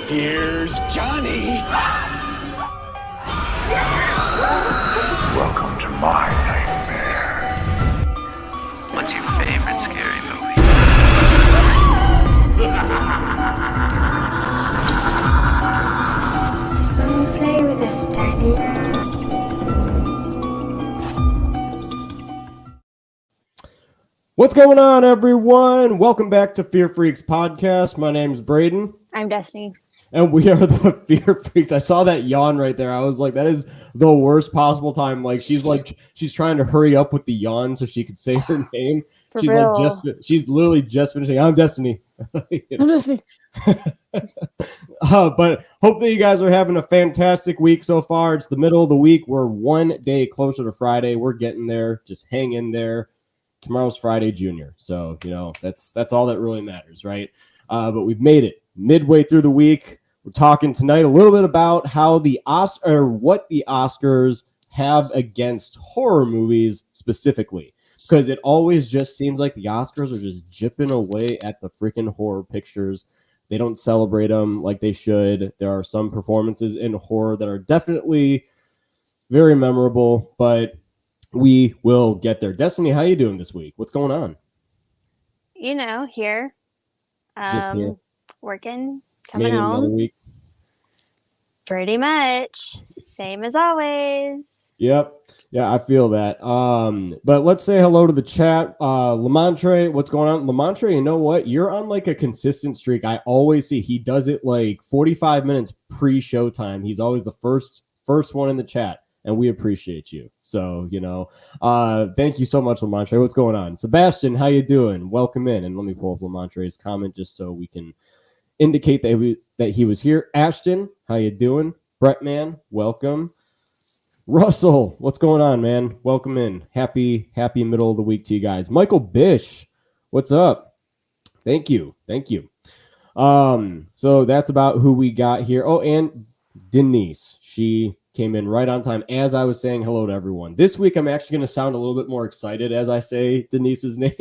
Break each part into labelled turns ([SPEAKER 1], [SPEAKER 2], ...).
[SPEAKER 1] Here's Johnny.
[SPEAKER 2] Welcome to my nightmare.
[SPEAKER 3] What's your favorite scary movie?
[SPEAKER 4] Come play with us, Daddy.
[SPEAKER 5] What's going on, everyone? Welcome back to Fear Freaks Podcast. My name's Braden.
[SPEAKER 6] I'm Destiny.
[SPEAKER 5] And we are the Fear Freaks. I saw that yawn right there. I was like, that is the worst possible time. Like, she's trying to hurry up with the yawn so she could say her name.
[SPEAKER 6] For
[SPEAKER 5] she's
[SPEAKER 6] real.
[SPEAKER 5] like, she's literally just finishing. I'm Destiny.
[SPEAKER 6] I'm Destiny.
[SPEAKER 5] But hope that you guys are having a fantastic week so far. It's the middle of the week. We're one day closer to Friday. We're getting there. Just hang in there. Tomorrow's Friday Junior. So, that's all that really matters, right? But we've made it midway through the week. We're talking tonight a little bit about how what the Oscars have against horror movies specifically, because it always just seems like the Oscars are just jipping away at the freaking horror pictures. They don't celebrate them like they should. There are some performances in horror that are definitely very memorable, but we will get there. Destiny, how you doing this week? What's going on?
[SPEAKER 6] Here.
[SPEAKER 5] Just here.
[SPEAKER 6] Working,
[SPEAKER 5] Made
[SPEAKER 6] coming
[SPEAKER 5] it another
[SPEAKER 6] home.
[SPEAKER 5] week.
[SPEAKER 6] Pretty much. Same as always.
[SPEAKER 5] Yep. Yeah, I feel that. But let's say hello to the chat. Lamontre, what's going on? Lamontre, you know what? You're on like a consistent streak. I always see he does it like 45 minutes pre-show time. He's always the first one in the chat. And we appreciate you. So, thank you so much, Lamontre. What's going on? Sebastian, how you doing? Welcome in. And let me pull up Lamontre's comment just so we can indicate that he was here. Ashton, how you doing? Brettman, welcome. Russell, what's going on, man? Welcome in. Happy middle of the week to you guys. Michael Bish, what's up? Thank you. So that's about who we got here. Oh, and Denise, she came in right on time as I was saying hello to everyone. This week, I'm actually going to sound a little bit more excited as I say Denise's name.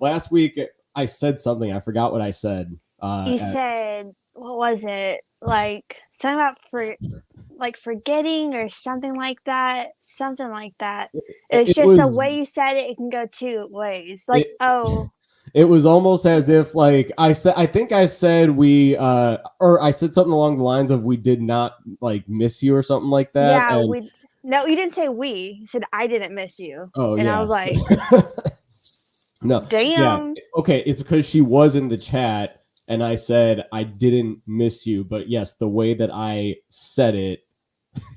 [SPEAKER 5] Last week I said something. I forgot what I said.
[SPEAKER 6] You said, what was it? Like something about forgetting or something like that. Something like that. It's just the way you said it. It can go two ways.
[SPEAKER 5] It was almost as if like I think I said we or I said something along the lines of we did not like miss you or something like that.
[SPEAKER 6] Yeah, no, you didn't say we. You said I didn't miss you.
[SPEAKER 5] Oh,
[SPEAKER 6] and
[SPEAKER 5] yes.
[SPEAKER 6] I was like,
[SPEAKER 5] no,
[SPEAKER 6] damn.
[SPEAKER 5] Yeah. Okay, it's because she was in the chat and I said I didn't miss you, but yes, the way that I said it,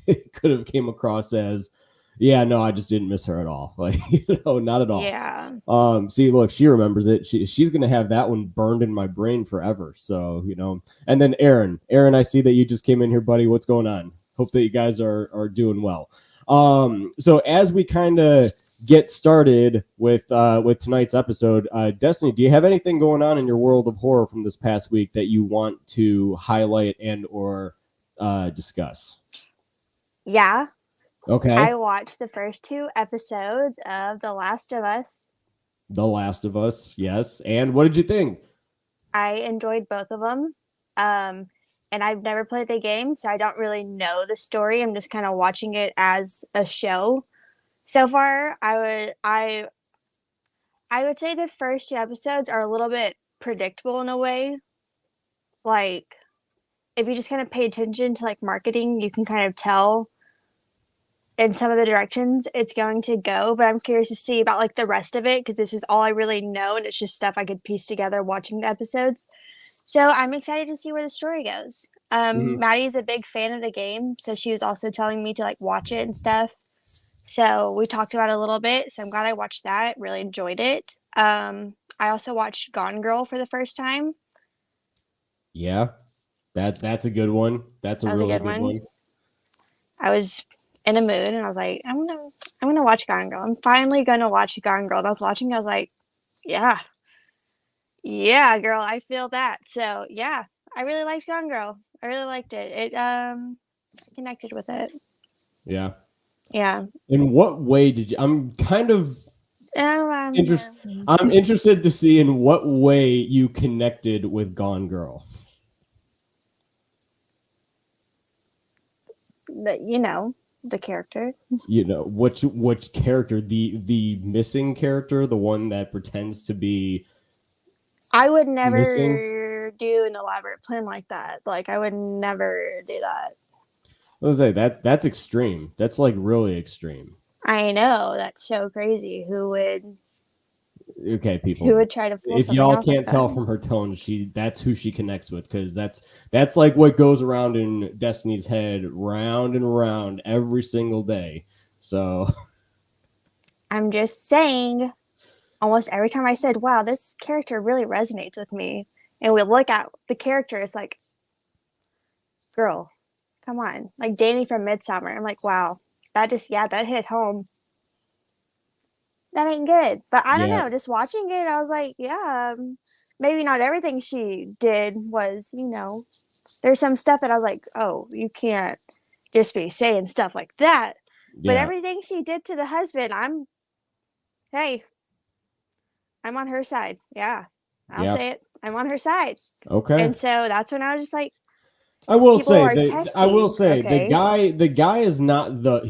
[SPEAKER 5] it could have came across as, yeah, no, I just didn't miss her at all. Like, not at all.
[SPEAKER 6] Yeah.
[SPEAKER 5] See, look, she remembers it. She's gonna have that one burned in my brain forever. So, and then Aaron, I see that you just came in here, buddy. What's going on? Hope that you guys are doing well. So as we kind of get started with tonight's episode, Destiny, do you have anything going on in your world of horror from this past week that you want to highlight and or discuss?
[SPEAKER 6] Yeah.
[SPEAKER 5] Okay.
[SPEAKER 6] I watched the first 2 episodes of The Last of Us.
[SPEAKER 5] The Last of Us, yes. And what did you think?
[SPEAKER 6] I enjoyed both of them. And I've never played the game, so I don't really know the story. I'm just kind of watching it as a show. So far, I would say the first 2 episodes are a little bit predictable in a way. Like, if you just kind of pay attention to like marketing, you can kind of tell in some of the directions it's going to go, but I'm curious to see about like the rest of it because this is all I really know and it's just stuff I could piece together watching the episodes. So I'm excited to see where the story goes. Maddie's a big fan of the game, so she was also telling me to like watch it and stuff. So we talked about it a little bit, so I'm glad I watched that. Really enjoyed it. I also watched Gone Girl for the first time.
[SPEAKER 5] Yeah, that's a good one. That's a really good one.
[SPEAKER 6] I was in a mood and I was like, I'm gonna watch Gone Girl. I'm finally gonna watch Gone Girl. And I was watching, I was like, yeah, girl, I feel that. So yeah, I really liked Gone Girl. I really liked it. I connected with it.
[SPEAKER 5] Yeah.
[SPEAKER 6] Yeah.
[SPEAKER 5] In what way did you? I'm kind of I'm interested to see in what way you connected with Gone Girl.
[SPEAKER 6] the character.
[SPEAKER 5] You know, which character? The missing character, the one that pretends to be
[SPEAKER 6] I would
[SPEAKER 5] missing.
[SPEAKER 6] never do an elaborate plan like that. Like, I would never do that.
[SPEAKER 5] Let's say that's extreme. That's like really extreme.
[SPEAKER 6] I know, that's so crazy.
[SPEAKER 5] Okay,
[SPEAKER 6] Who
[SPEAKER 5] people.
[SPEAKER 6] would try to pull
[SPEAKER 5] If
[SPEAKER 6] something
[SPEAKER 5] y'all
[SPEAKER 6] off like
[SPEAKER 5] can't tell
[SPEAKER 6] that?
[SPEAKER 5] from her tone, that's who she connects with, because that's like what goes around in Destiny's head, round and round every single day. So
[SPEAKER 6] I'm just saying, almost every time I said, wow, this character really resonates with me, and we look at the character, it's like, girl, come on. Like Danny from Midsummer. I'm like, wow, that hit home. That ain't good. But I don't
[SPEAKER 5] yeah,
[SPEAKER 6] know. Just watching it, I was like, yeah, maybe not everything she did was, there's some stuff that I was like, oh, you can't just be saying stuff like that. But
[SPEAKER 5] yeah,
[SPEAKER 6] everything she did to the husband, hey, I'm on her side. Yeah, I'll
[SPEAKER 5] yeah.
[SPEAKER 6] say it. I'm on her side.
[SPEAKER 5] Okay.
[SPEAKER 6] And so that's when I was just like,
[SPEAKER 5] I will
[SPEAKER 6] people
[SPEAKER 5] say
[SPEAKER 6] are
[SPEAKER 5] that I will
[SPEAKER 6] testing.
[SPEAKER 5] say
[SPEAKER 6] Okay.
[SPEAKER 5] the guy is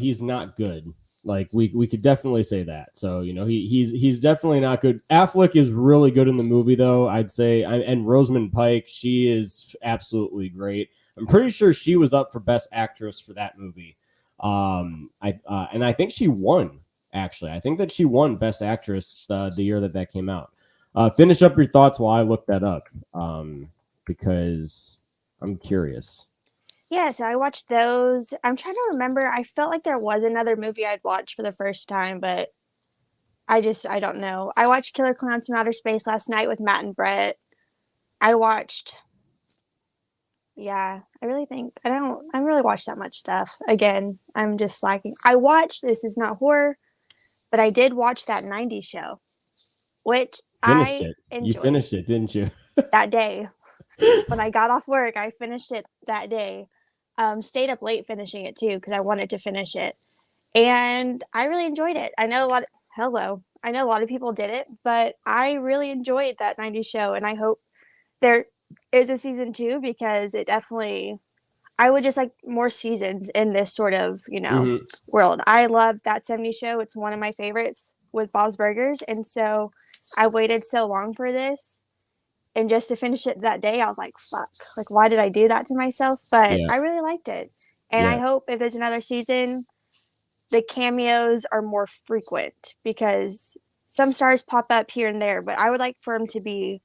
[SPEAKER 5] he's not good. Like we could definitely say that. So he's definitely not good. Affleck is really good in the movie though. I'd say, and Rosamund Pike, she is absolutely great. I'm pretty sure she was up for Best Actress for that movie. I think she won. Actually, I think that she won Best Actress the year that came out. Finish up your thoughts while I look that up, because I'm curious.
[SPEAKER 6] Yeah, so I watched those. I'm trying to remember. I felt like there was another movie I'd watched for the first time, but I don't know. I watched Killer Clowns from Outer Space last night with Matt and Brett. I watched, yeah, I don't really watch that much stuff. Again, I'm just slacking. I watched, this is not horror, but I did watch that 90s show, which
[SPEAKER 5] Finished
[SPEAKER 6] I
[SPEAKER 5] it. You
[SPEAKER 6] enjoyed
[SPEAKER 5] finished it, didn't you?
[SPEAKER 6] that day. When I got off work, I finished it that day. Stayed up late finishing it too because I wanted to finish it, and I really enjoyed it. I know a lot of people did it, but I really enjoyed that 90s show, and I hope there is a season 2 because it definitely. I would just like more seasons in this sort of
[SPEAKER 5] Mm-hmm.
[SPEAKER 6] world. I love that 70s show. It's one of my favorites with Bob's Burgers, and so I waited so long for this, and just to finish it that day, I was like, fuck, like, why did I do that to myself? But
[SPEAKER 5] Yeah,
[SPEAKER 6] I really liked it. And I
[SPEAKER 5] yeah,
[SPEAKER 6] hope if there's another season, the cameos are more frequent because some stars pop up here and there, but I would like for them to be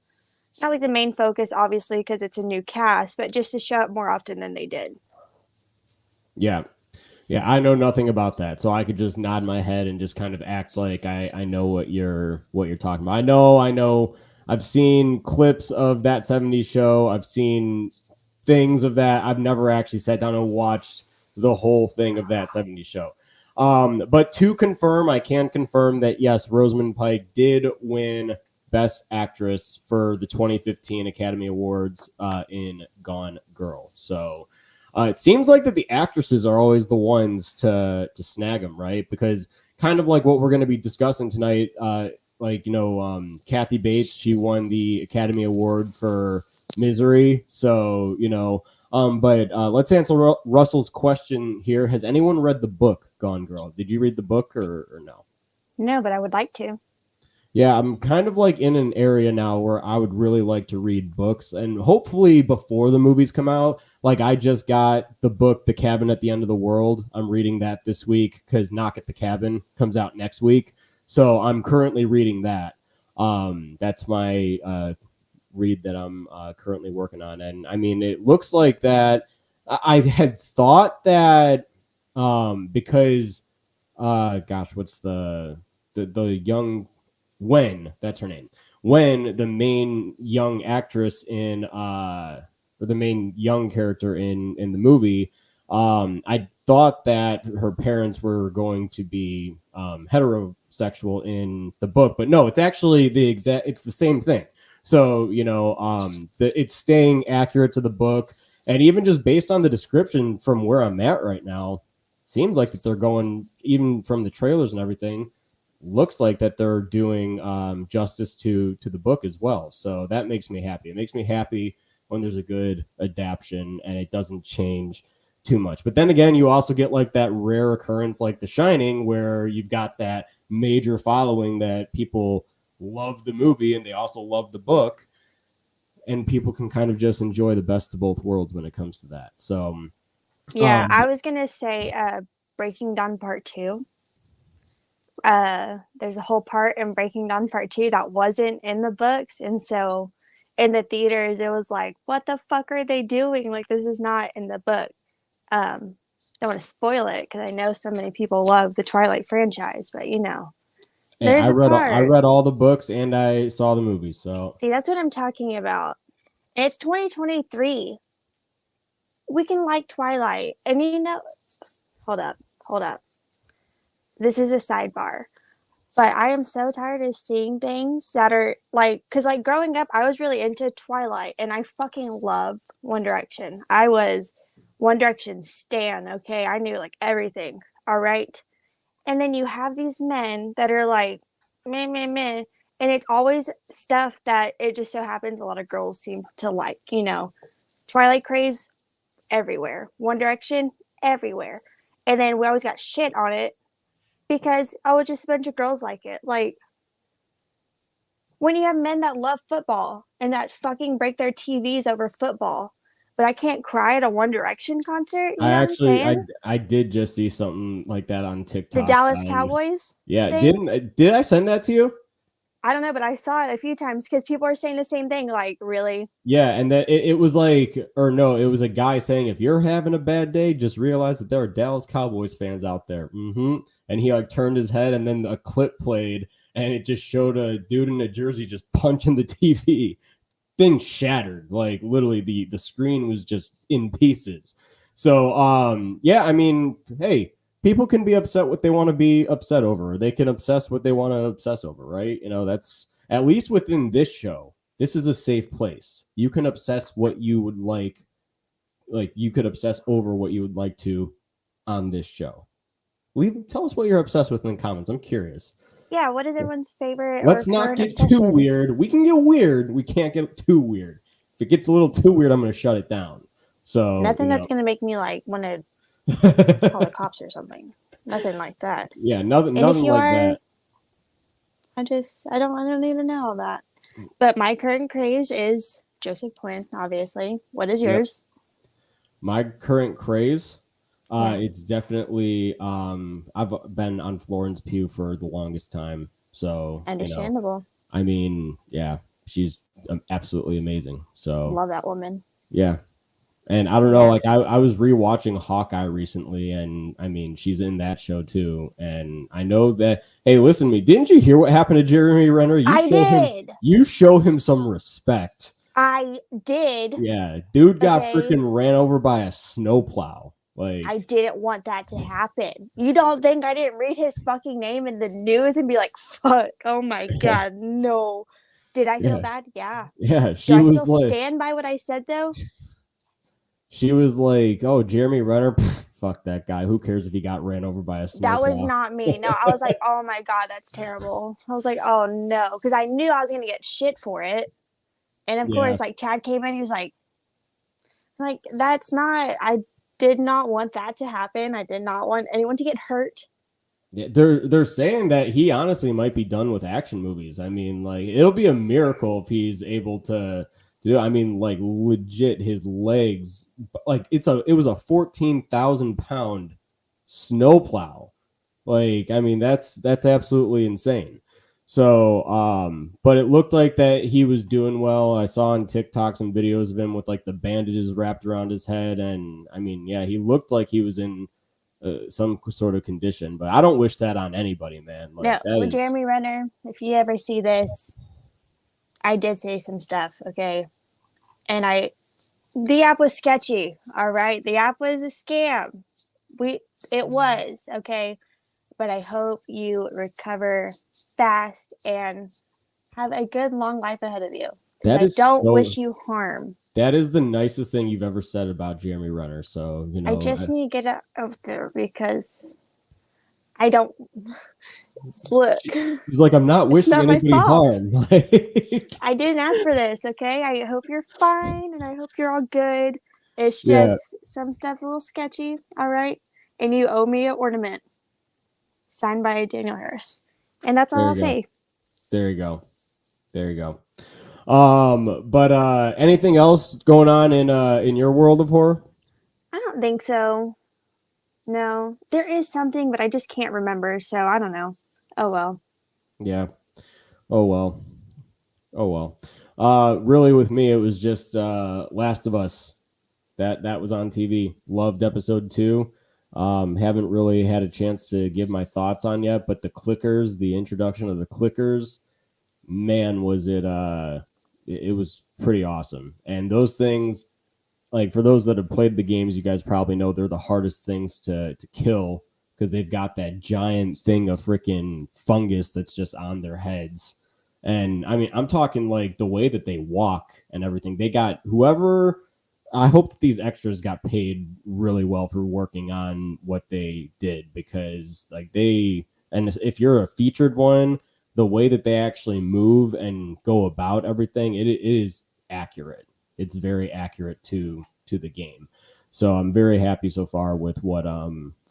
[SPEAKER 6] not like the main focus, obviously, because it's a new cast, but just to show up more often than they did.
[SPEAKER 5] yeah, yeah. I know nothing about that, so I could just nod my head and just kind of act like I know what you're talking about. I know. I've seen clips of that '70s show. I've seen things of that. I've never actually sat down and watched the whole thing of that '70s show. But to confirm, I can confirm that yes, Rosamund Pike did win Best Actress for the 2015 Academy Awards in Gone Girl. So it seems like that the actresses are always the ones to snag them, right? Because kind of like what we're going to be discussing tonight, Kathy Bates, she won the Academy Award for Misery. So but let's answer Russell's question here. Has anyone read the book Gone Girl? Did you read the book or no?
[SPEAKER 6] No, but I would like to.
[SPEAKER 5] Yeah, I'm kind of like in an area now where I would really like to read books, and hopefully before the movies come out. Like I just got the book The Cabin at the End of the World. I'm reading that this week because Knock at the Cabin comes out next week. So I'm currently reading that. That's my read that I'm currently working on. And I mean, it looks like that I had thought that because what's the young Wen, that's her name. Wen, the main young actress in or the main young character in the movie, I thought that her parents were going to be heterosexual in the book, but no, it's actually it's the same thing. So it's staying accurate to the book, and even just based on the description from where I'm at right now, seems like that they're going, even from the trailers and everything, looks like that they're doing justice to the book as well. So that makes me happy. It makes me happy when there's a good adaptation and it doesn't change too much. But then again, you also get like that rare occurrence like The Shining, where you've got that major following that people love the movie and they also love the book, and people can kind of just enjoy the best of both worlds when it comes to that. So
[SPEAKER 6] yeah, I was gonna say Breaking Dawn Part 2. There's a whole part in Breaking Dawn Part 2 that wasn't in the books, and so in the theaters it was like, what the fuck are they doing? Like, this is not in the book. Don't want to spoil it because I know so many people love the Twilight franchise, but you know, there's
[SPEAKER 5] I
[SPEAKER 6] I
[SPEAKER 5] read all the books and I saw the movie. So
[SPEAKER 6] see, that's what I'm talking about. And it's 2023. We can like Twilight, and you know, hold up. This is a sidebar. But I am so tired of seeing things that are like, because like growing up, I was really into Twilight and I fucking love One Direction. I was One Direction stan, okay? I knew like everything, all right? And then you have these men that are like, meh, meh, meh. And it's always stuff that it just so happens a lot of girls seem to like, you know? Twilight craze, everywhere. One Direction, everywhere. And then we always got shit on it because just a bunch of girls like it. Like, when you have men that love football and that fucking break their TVs over football, but I can't cry at a One Direction concert. You know what I'm saying?
[SPEAKER 5] I did just see something like that on TikTok.
[SPEAKER 6] The Dallas Cowboys.
[SPEAKER 5] Yeah,
[SPEAKER 6] thing?
[SPEAKER 5] did I send that to you?
[SPEAKER 6] I don't know, but I saw it a few times because people are saying the same thing. Like, really?
[SPEAKER 5] Yeah, and that it was like, or no, it was a guy saying, if you're having a bad day, just realize that there are Dallas Cowboys fans out there. Mm-hmm. And he like turned his head, and then a clip played, and it just showed a dude in a jersey just punching the TV. Thing shattered, like literally the screen was just in pieces. So yeah, I mean, hey, people can be upset what they want to be upset over. They can obsess what they want to obsess over, right? You know, that's at least within this show. This is a safe place. You can obsess what you would like you could obsess over what you would like to on this show. Tell us what you're obsessed with in the comments. I'm curious.
[SPEAKER 6] Yeah, what is everyone's favorite?
[SPEAKER 5] Let's not get too weird. We can get weird. We can't get too weird. If it gets a little too weird, I'm going to shut it down. So
[SPEAKER 6] nothing that's going to make me like want to call the cops or something. Nothing like that.
[SPEAKER 5] Yeah, nothing like that.
[SPEAKER 6] I don't need to know all that. But my current craze is Joseph Quinn, obviously. What is yours?
[SPEAKER 5] My current craze, it's definitely I've been on Florence Pugh for the longest time. So
[SPEAKER 6] understandable.
[SPEAKER 5] You know, I mean, yeah, she's absolutely amazing. So
[SPEAKER 6] love that woman.
[SPEAKER 5] Yeah. And I don't know, like I was rewatching Hawkeye recently, and I mean, she's in that show too. And I know that, hey, listen to me. Didn't you hear what happened to Jeremy Renner? You show him some respect.
[SPEAKER 6] I did.
[SPEAKER 5] Yeah, dude got freaking ran over by a snowplow. Like,
[SPEAKER 6] I didn't want that to happen. You don't think I didn't read his fucking name in the news and be like, fuck, oh my God, no. Did I feel bad? Yeah.
[SPEAKER 5] Yeah,
[SPEAKER 6] Do I still stand by what I said though?
[SPEAKER 5] She was like, oh, Jeremy Renner, fuck that guy. Who cares if he got ran over by a snowplow?
[SPEAKER 6] That was not me. No, I was like, oh my God, that's terrible. I was like, oh no. Because I knew I was going to get shit for it. And of course, like Chad came in, he was like, that's not, I did not want that to happen. I did not want anyone to get hurt.
[SPEAKER 5] Yeah, they're saying that he honestly might be done with action movies. I mean, like, it'll be a miracle if he's able to do. I mean, like, legit, his legs, like, it was a 14,000-pound snowplow. Like, I mean, that's absolutely insane. So, but it looked like that he was doing well. I saw on TikTok some videos of him with like the bandages wrapped around his head, and I mean, yeah, he looked like he was in some sort of condition. But I don't wish that on anybody, man. Like,
[SPEAKER 6] no, with Jeremy Renner, if you ever see this, I did say some stuff, okay? And the app was sketchy, all right? The app was a scam. It was, okay? But I hope you recover fast and have a good long life ahead of you. I don't wish you harm.
[SPEAKER 5] That is the nicest thing you've ever said about Jeremy Renner. So, you know,
[SPEAKER 6] I just need to get out of there because I don't look.
[SPEAKER 5] He's like, I'm not wishing anybody harm.
[SPEAKER 6] I didn't ask for this, okay? I hope you're fine and I hope you're all good. It's
[SPEAKER 5] Yeah.
[SPEAKER 6] just some stuff a little sketchy, all right? And you owe me an ornament signed by Daniel Harris. And that's all
[SPEAKER 5] There
[SPEAKER 6] I'll
[SPEAKER 5] you go.
[SPEAKER 6] say.
[SPEAKER 5] There you go. There you go. But anything else going on in your world of horror?
[SPEAKER 6] I don't think so. No. There is something, but I just can't remember, so I don't know. Oh well.
[SPEAKER 5] Yeah. Oh well. Oh well. Really with me it was just Last of Us. That was on TV. Loved episode 2. Haven't really had a chance to give my thoughts on yet, but the introduction of the clickers, man, was it was pretty awesome. And those things, like for those that have played the games, you guys probably know they're the hardest things to kill because they've got that giant thing of freaking fungus that's just on their heads. And I mean, I'm talking like the way that they walk and everything. They got whoever. I hope that these extras got paid really well for working on what they did because, like, and if you're a featured one, the way that they actually move and go about everything, it is accurate. It's very accurate to the game. So I'm very happy so far with what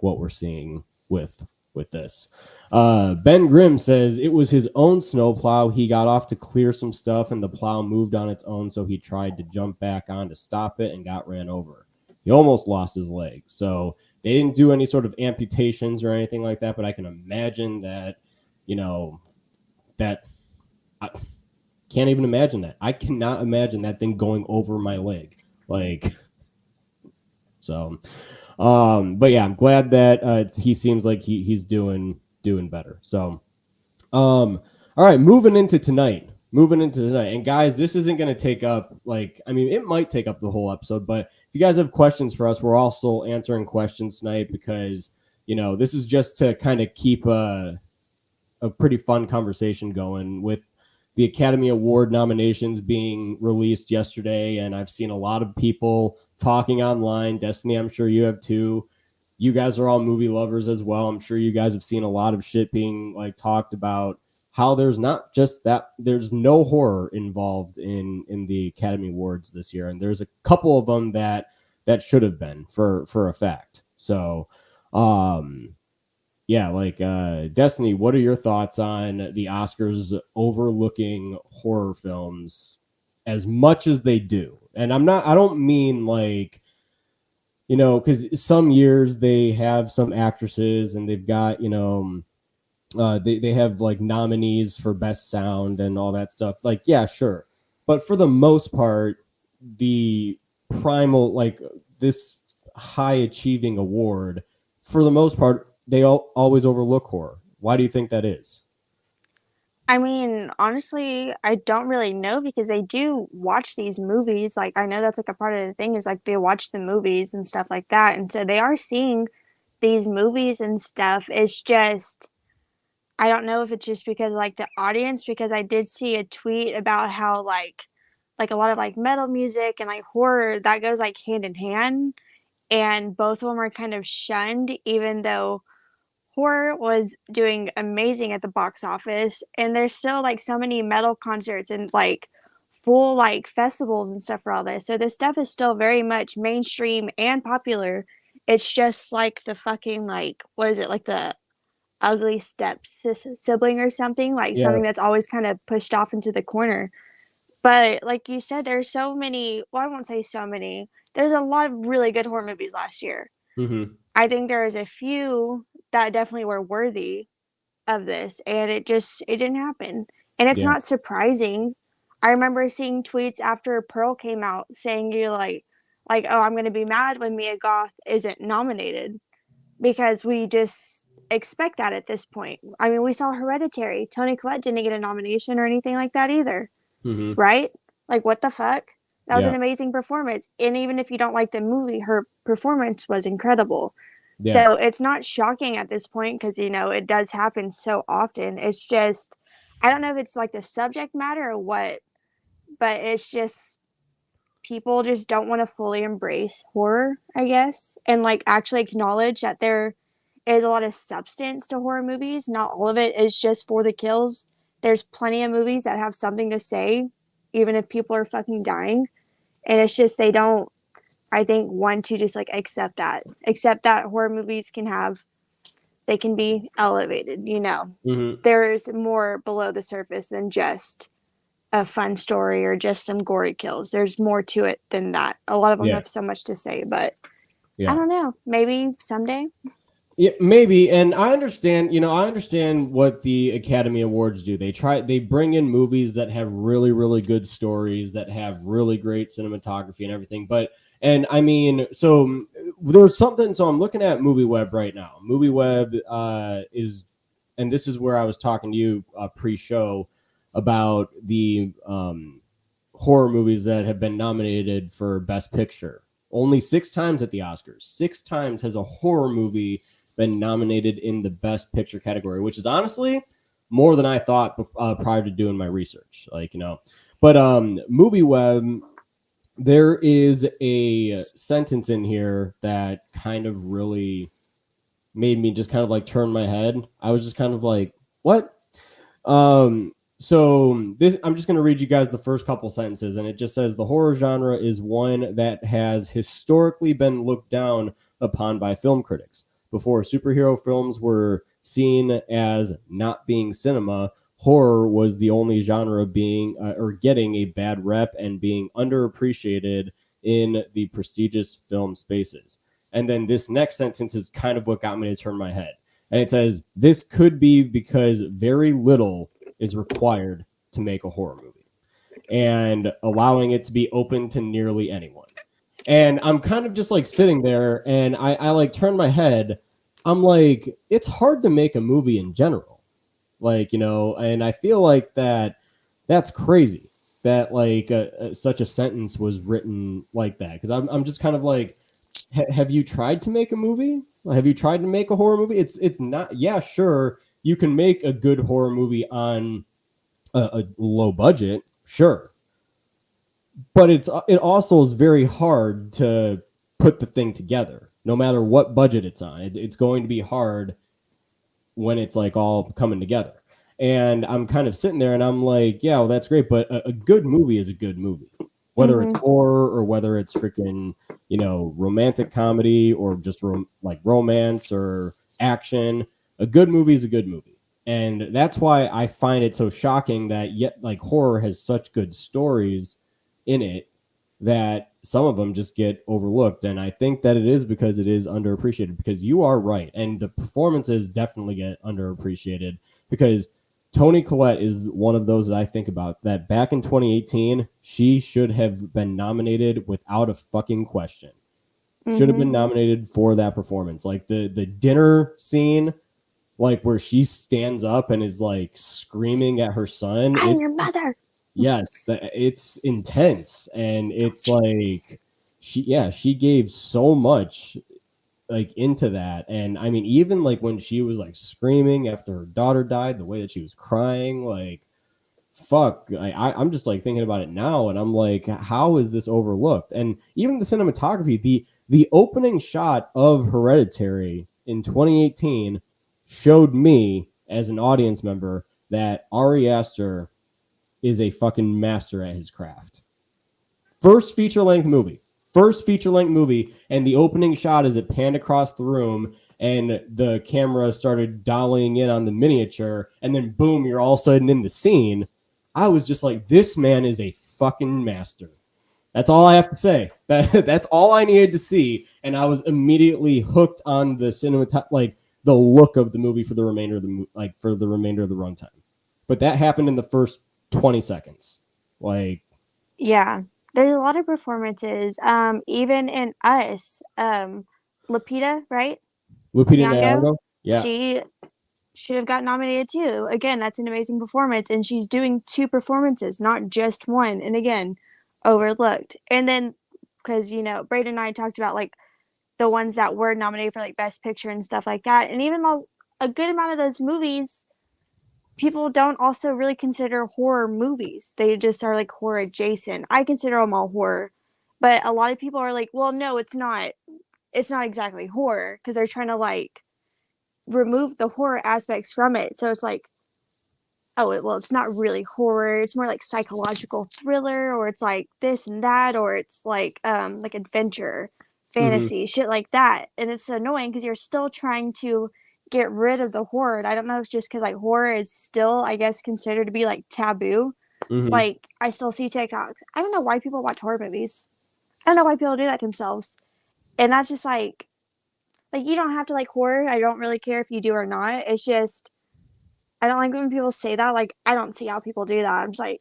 [SPEAKER 5] we're seeing with this. Ben Grimm says it was his own snowplow. He got off to clear some stuff and the plow moved on its own, so he tried to jump back on to stop it and got ran over. He almost lost his leg. So they didn't do any sort of amputations or anything like that, but I can imagine that, that I can't even imagine that. I cannot imagine that thing going over my leg. Like, so but yeah, I'm glad that he seems like he's doing better. So all right, moving into tonight. And guys, this isn't going to take up it might take up the whole episode, but if you guys have questions for us, we're also answering questions tonight because this is just to kind of keep a pretty fun conversation going with the Academy Award nominations being released yesterday, and I've seen a lot of people talking online. Destiny, I'm sure you have too. You guys are all movie lovers as well. I'm sure you guys have seen a lot of shit being talked about how there's not just that, there's no horror involved in the Academy Awards this year, and there's a couple of them that should have been for a fact. So Destiny, what are your thoughts on the Oscars overlooking horror films as much as they do? And I don't mean because some years they have some actresses and they've got, they have nominees for best sound and all that stuff. Yeah, sure. But for the most part, the primal, this high achieving award, for the most part, they always overlook horror. Why do you think that is?
[SPEAKER 6] I mean, honestly, I don't really know because they do watch these movies. I know that's a part of the thing is they watch the movies and stuff like that. And so they are seeing these movies and stuff. It's just, I don't know if it's just because the audience, because I did see a tweet about how a lot of metal music and horror that goes hand in hand. And both of them are kind of shunned, even though horror was doing amazing at the box office, and there's still so many metal concerts and full festivals and stuff for all this. So this stuff is still very much mainstream and popular. It's just the fucking what is it, the ugly step sibling or something,
[SPEAKER 5] Yeah.
[SPEAKER 6] something that's always kind of pushed off into the corner. But like you said, there's so many, well, I won't say so many, there's a lot of really good horror movies last year.
[SPEAKER 5] Mm-hmm.
[SPEAKER 6] I think there was a few that definitely were worthy of this, and it didn't happen. And it's
[SPEAKER 5] Yeah.
[SPEAKER 6] not surprising. I remember seeing tweets after Pearl came out saying you're oh, I'm gonna be mad when Mia Goth isn't nominated because we just expect that at this point. I mean, we saw Hereditary. Toni Collette didn't get a nomination or anything like that either.
[SPEAKER 5] Mm-hmm.
[SPEAKER 6] Right? What the fuck? That was
[SPEAKER 5] Yeah.
[SPEAKER 6] an amazing performance. And even if you don't like the movie, her performance was incredible.
[SPEAKER 5] Yeah.
[SPEAKER 6] So it's not shocking at this point because, it does happen so often. It's just, I don't know if it's the subject matter or what, but it's just people just don't want to fully embrace horror, I guess, and actually acknowledge that there is a lot of substance to horror movies. Not all of it is just for the kills. There's plenty of movies that have something to say, even if people are fucking dying. And it's just they don't I think one to just like accept that horror movies they can be elevated, you know.
[SPEAKER 5] Mm-hmm.
[SPEAKER 6] There's more below the surface than just a fun story or just some gory kills. There's more to it than that. A lot of them
[SPEAKER 5] Yeah.
[SPEAKER 6] have so much to say, but
[SPEAKER 5] Yeah.
[SPEAKER 6] I don't know. Maybe someday.
[SPEAKER 5] Yeah, maybe. And I understand, I understand what the Academy Awards do. They bring in movies that have really, really good stories, that have really great cinematography and everything. And I mean, so there's something. So I'm looking at Movie Web right now. Movie Web and this is where I was talking to you pre-show about the horror movies that have been nominated for Best Picture. Only 6 times at the Oscars. 6 times has a horror movie been nominated in the Best Picture category, which is honestly more than I thought prior to doing my research. But Movie Web, there is a sentence in here that kind of really made me just kind of like turn my head. I was just kind of like, what? So this, I'm just going to read you guys the first couple sentences, and it just says the horror genre is one that has historically been looked down upon by film critics. Before superhero films were seen as not being cinema, horror was the only genre being or getting a bad rep and being underappreciated in the prestigious film spaces. And then this next sentence is kind of what got me to turn my head. And it says, this could be because very little is required to make a horror movie and allowing it to be open to nearly anyone. And I'm kind of just like sitting there and I like turn my head. I'm like, it's hard to make a movie in general. And I feel like that's crazy that like such a sentence was written like that. Cause I'm just kind of like, have you tried to make a movie? Have you tried to make a horror movie? It's not. Yeah, sure. You can make a good horror movie on a low budget, sure. But it also is very hard to put the thing together, no matter what budget it's on. It's going to be hard when it's like all coming together. And I'm kind of sitting there and I'm like, yeah, well, that's great. But a good movie is a good movie. Whether it's horror or whether it's freaking, romantic comedy or just like romance or action, a good movie is a good movie. And that's why I find it so shocking that yet like horror has such good stories in it that some of them just get overlooked. And I think that it is because it is underappreciated, because you are right. And the performances definitely get underappreciated because Toni Collette is one of those that I think about that back in 2018, she should have been nominated without a fucking question. Should have been nominated for that performance. Like the dinner scene, like where she stands up and is like screaming at her son.
[SPEAKER 6] I'm your mother.
[SPEAKER 5] Yes, it's intense. And it's like, she gave so much like into that. And I mean, even like when she was like screaming after her daughter died, the way that she was crying, like fuck, I'm just like thinking about it now and I'm like, how is this overlooked? And even the cinematography, the opening shot of Hereditary in 2018 showed me as an audience member that Ari Aster is a fucking master at his craft. First feature-length movie, and the opening shot is it panned across the room and the camera started dialing in on the miniature, and then boom, you're all of a sudden in the scene. I was just like, this man is a fucking master. That's all I have to say. That's all I needed to see, and I was immediately hooked on the like the look of the movie for the remainder of the runtime. But that happened in the first 20 seconds. Like,
[SPEAKER 6] yeah. There's a lot of performances. Even in Us, Lupita, right?
[SPEAKER 5] Lupita
[SPEAKER 6] Nyong'o,
[SPEAKER 5] Nyong'o, yeah,
[SPEAKER 6] she should have got nominated too. Again, that's an amazing performance, and she's doing 2 performances, not just one. And again, overlooked. And then, because Braden and I talked about like the ones that were nominated for like Best Picture and stuff like that, and even though a good amount of those movies people don't also really consider horror movies. They just are like horror adjacent. I consider them all horror, but a lot of people are like, well, no, it's not. It's not exactly horror because they're trying to like remove the horror aspects from it. So it's like it's not really horror. It's more like psychological thriller, or it's like this and that, or it's like adventure, fantasy, shit like that. And it's annoying because you're still trying to get rid of the horror. And I don't know if it's just because like horror is still, I guess, considered to be like taboo. Like I still see TikToks. I don't know why people watch horror movies. I don't know why people do that to themselves. And that's just like you don't have to like horror. I don't really care if you do or not. It's just I don't like when people say that. Like, I don't see how people do that. I'm just like,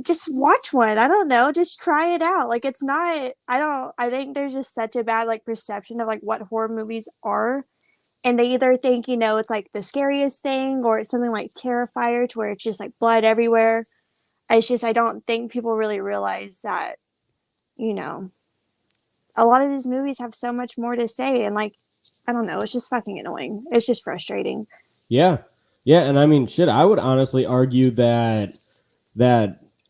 [SPEAKER 6] just watch one. I don't know. Just try it out. Like, it's not, I think there's just such a bad, like, perception of, like, what horror movies are. And they either think, it's, like, the scariest thing, or it's something like Terrifier, to where it's just, like, blood everywhere. It's just, I don't think people really realize that, a lot of these movies have so much more to say. And, like, I don't know. It's just fucking annoying. It's just frustrating.
[SPEAKER 5] Yeah. And I mean, shit, I would honestly argue that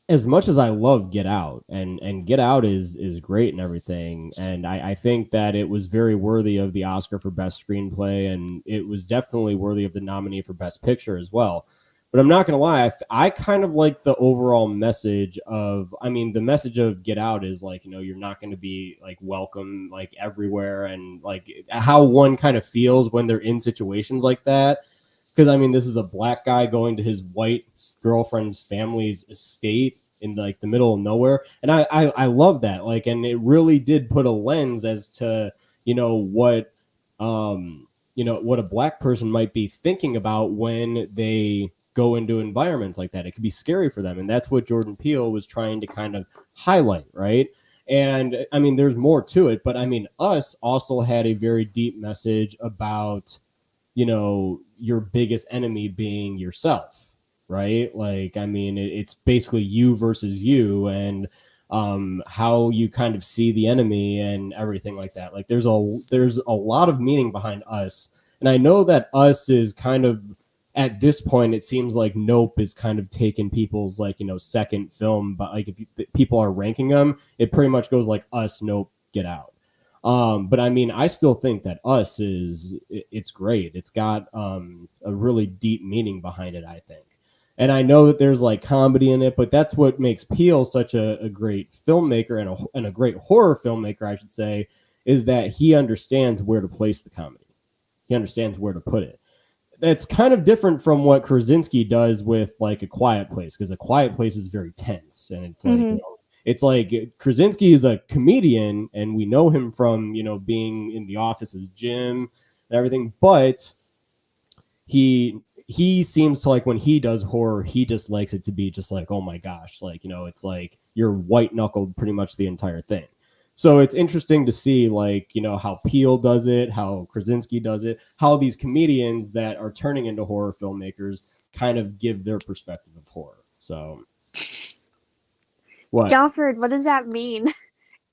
[SPEAKER 5] as much as I love Get Out, and Get Out is great and everything, and I think that it was very worthy of the Oscar for Best Screenplay, and it was definitely worthy of the nominee for Best Picture as well. But I'm not going to lie, I kind of like the overall message of, the message of Get Out is like, you're not going to be like welcome like everywhere, and like how one kind of feels when they're in situations like that. Because, this is a black guy going to his white girlfriend's family's estate in, like, the middle of nowhere. And I love that. Like, and it really did put a lens as to, what a black person might be thinking about when they go into environments like that. It could be scary for them. And that's what Jordan Peele was trying to kind of highlight, right? And, there's more to it. But, Us also had a very deep message about, your biggest enemy being yourself, right? Like, it's basically you versus you, and how you kind of see the enemy and everything like that. Like, there's a lot of meaning behind Us. And I know that Us is kind of, at this point, it seems like Nope is kind of taking people's, like, second film, but like if people are ranking them, it pretty much goes like Us, Nope, Get Out. But I still think that Us it's great. It's got a really deep meaning behind it, I think. And I know that there's like comedy in it, but that's what makes Peele such a great filmmaker, and a great horror filmmaker, I should say, is that he understands where to place the comedy. He understands where to put it. That's kind of different from what Krasinski does with like A Quiet Place, because A Quiet Place is very tense, and it's like, it's like Krasinski is a comedian, and we know him from, being in The Office as Jim and everything. But he seems to, like, when he does horror, he just likes it to be just like, oh my gosh, like, it's like you're white knuckled pretty much the entire thing. So it's interesting to see, like, how Peele does it, how Krasinski does it, how these comedians that are turning into horror filmmakers kind of give their perspective of horror. So. What?
[SPEAKER 6] Galford, what does that mean?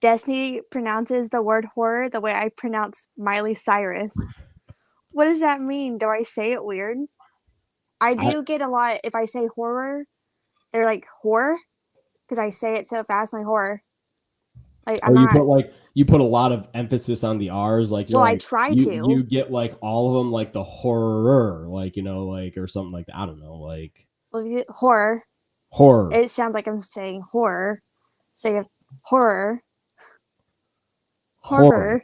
[SPEAKER 6] Destiny pronounces the word horror the way I pronounce Miley Cyrus. What does that mean? Do I say it weird? I do get a lot, if I say horror, they're like, horror? Because I say it so fast, my horror. Like,
[SPEAKER 5] you put a lot of emphasis on the R's, like,
[SPEAKER 6] well, I try to.
[SPEAKER 5] You get like all of them, like the horror, like, like, or something like that. I don't know, like
[SPEAKER 6] horror.
[SPEAKER 5] Horror.
[SPEAKER 6] It sounds like I'm saying horror. Say horror. Horror.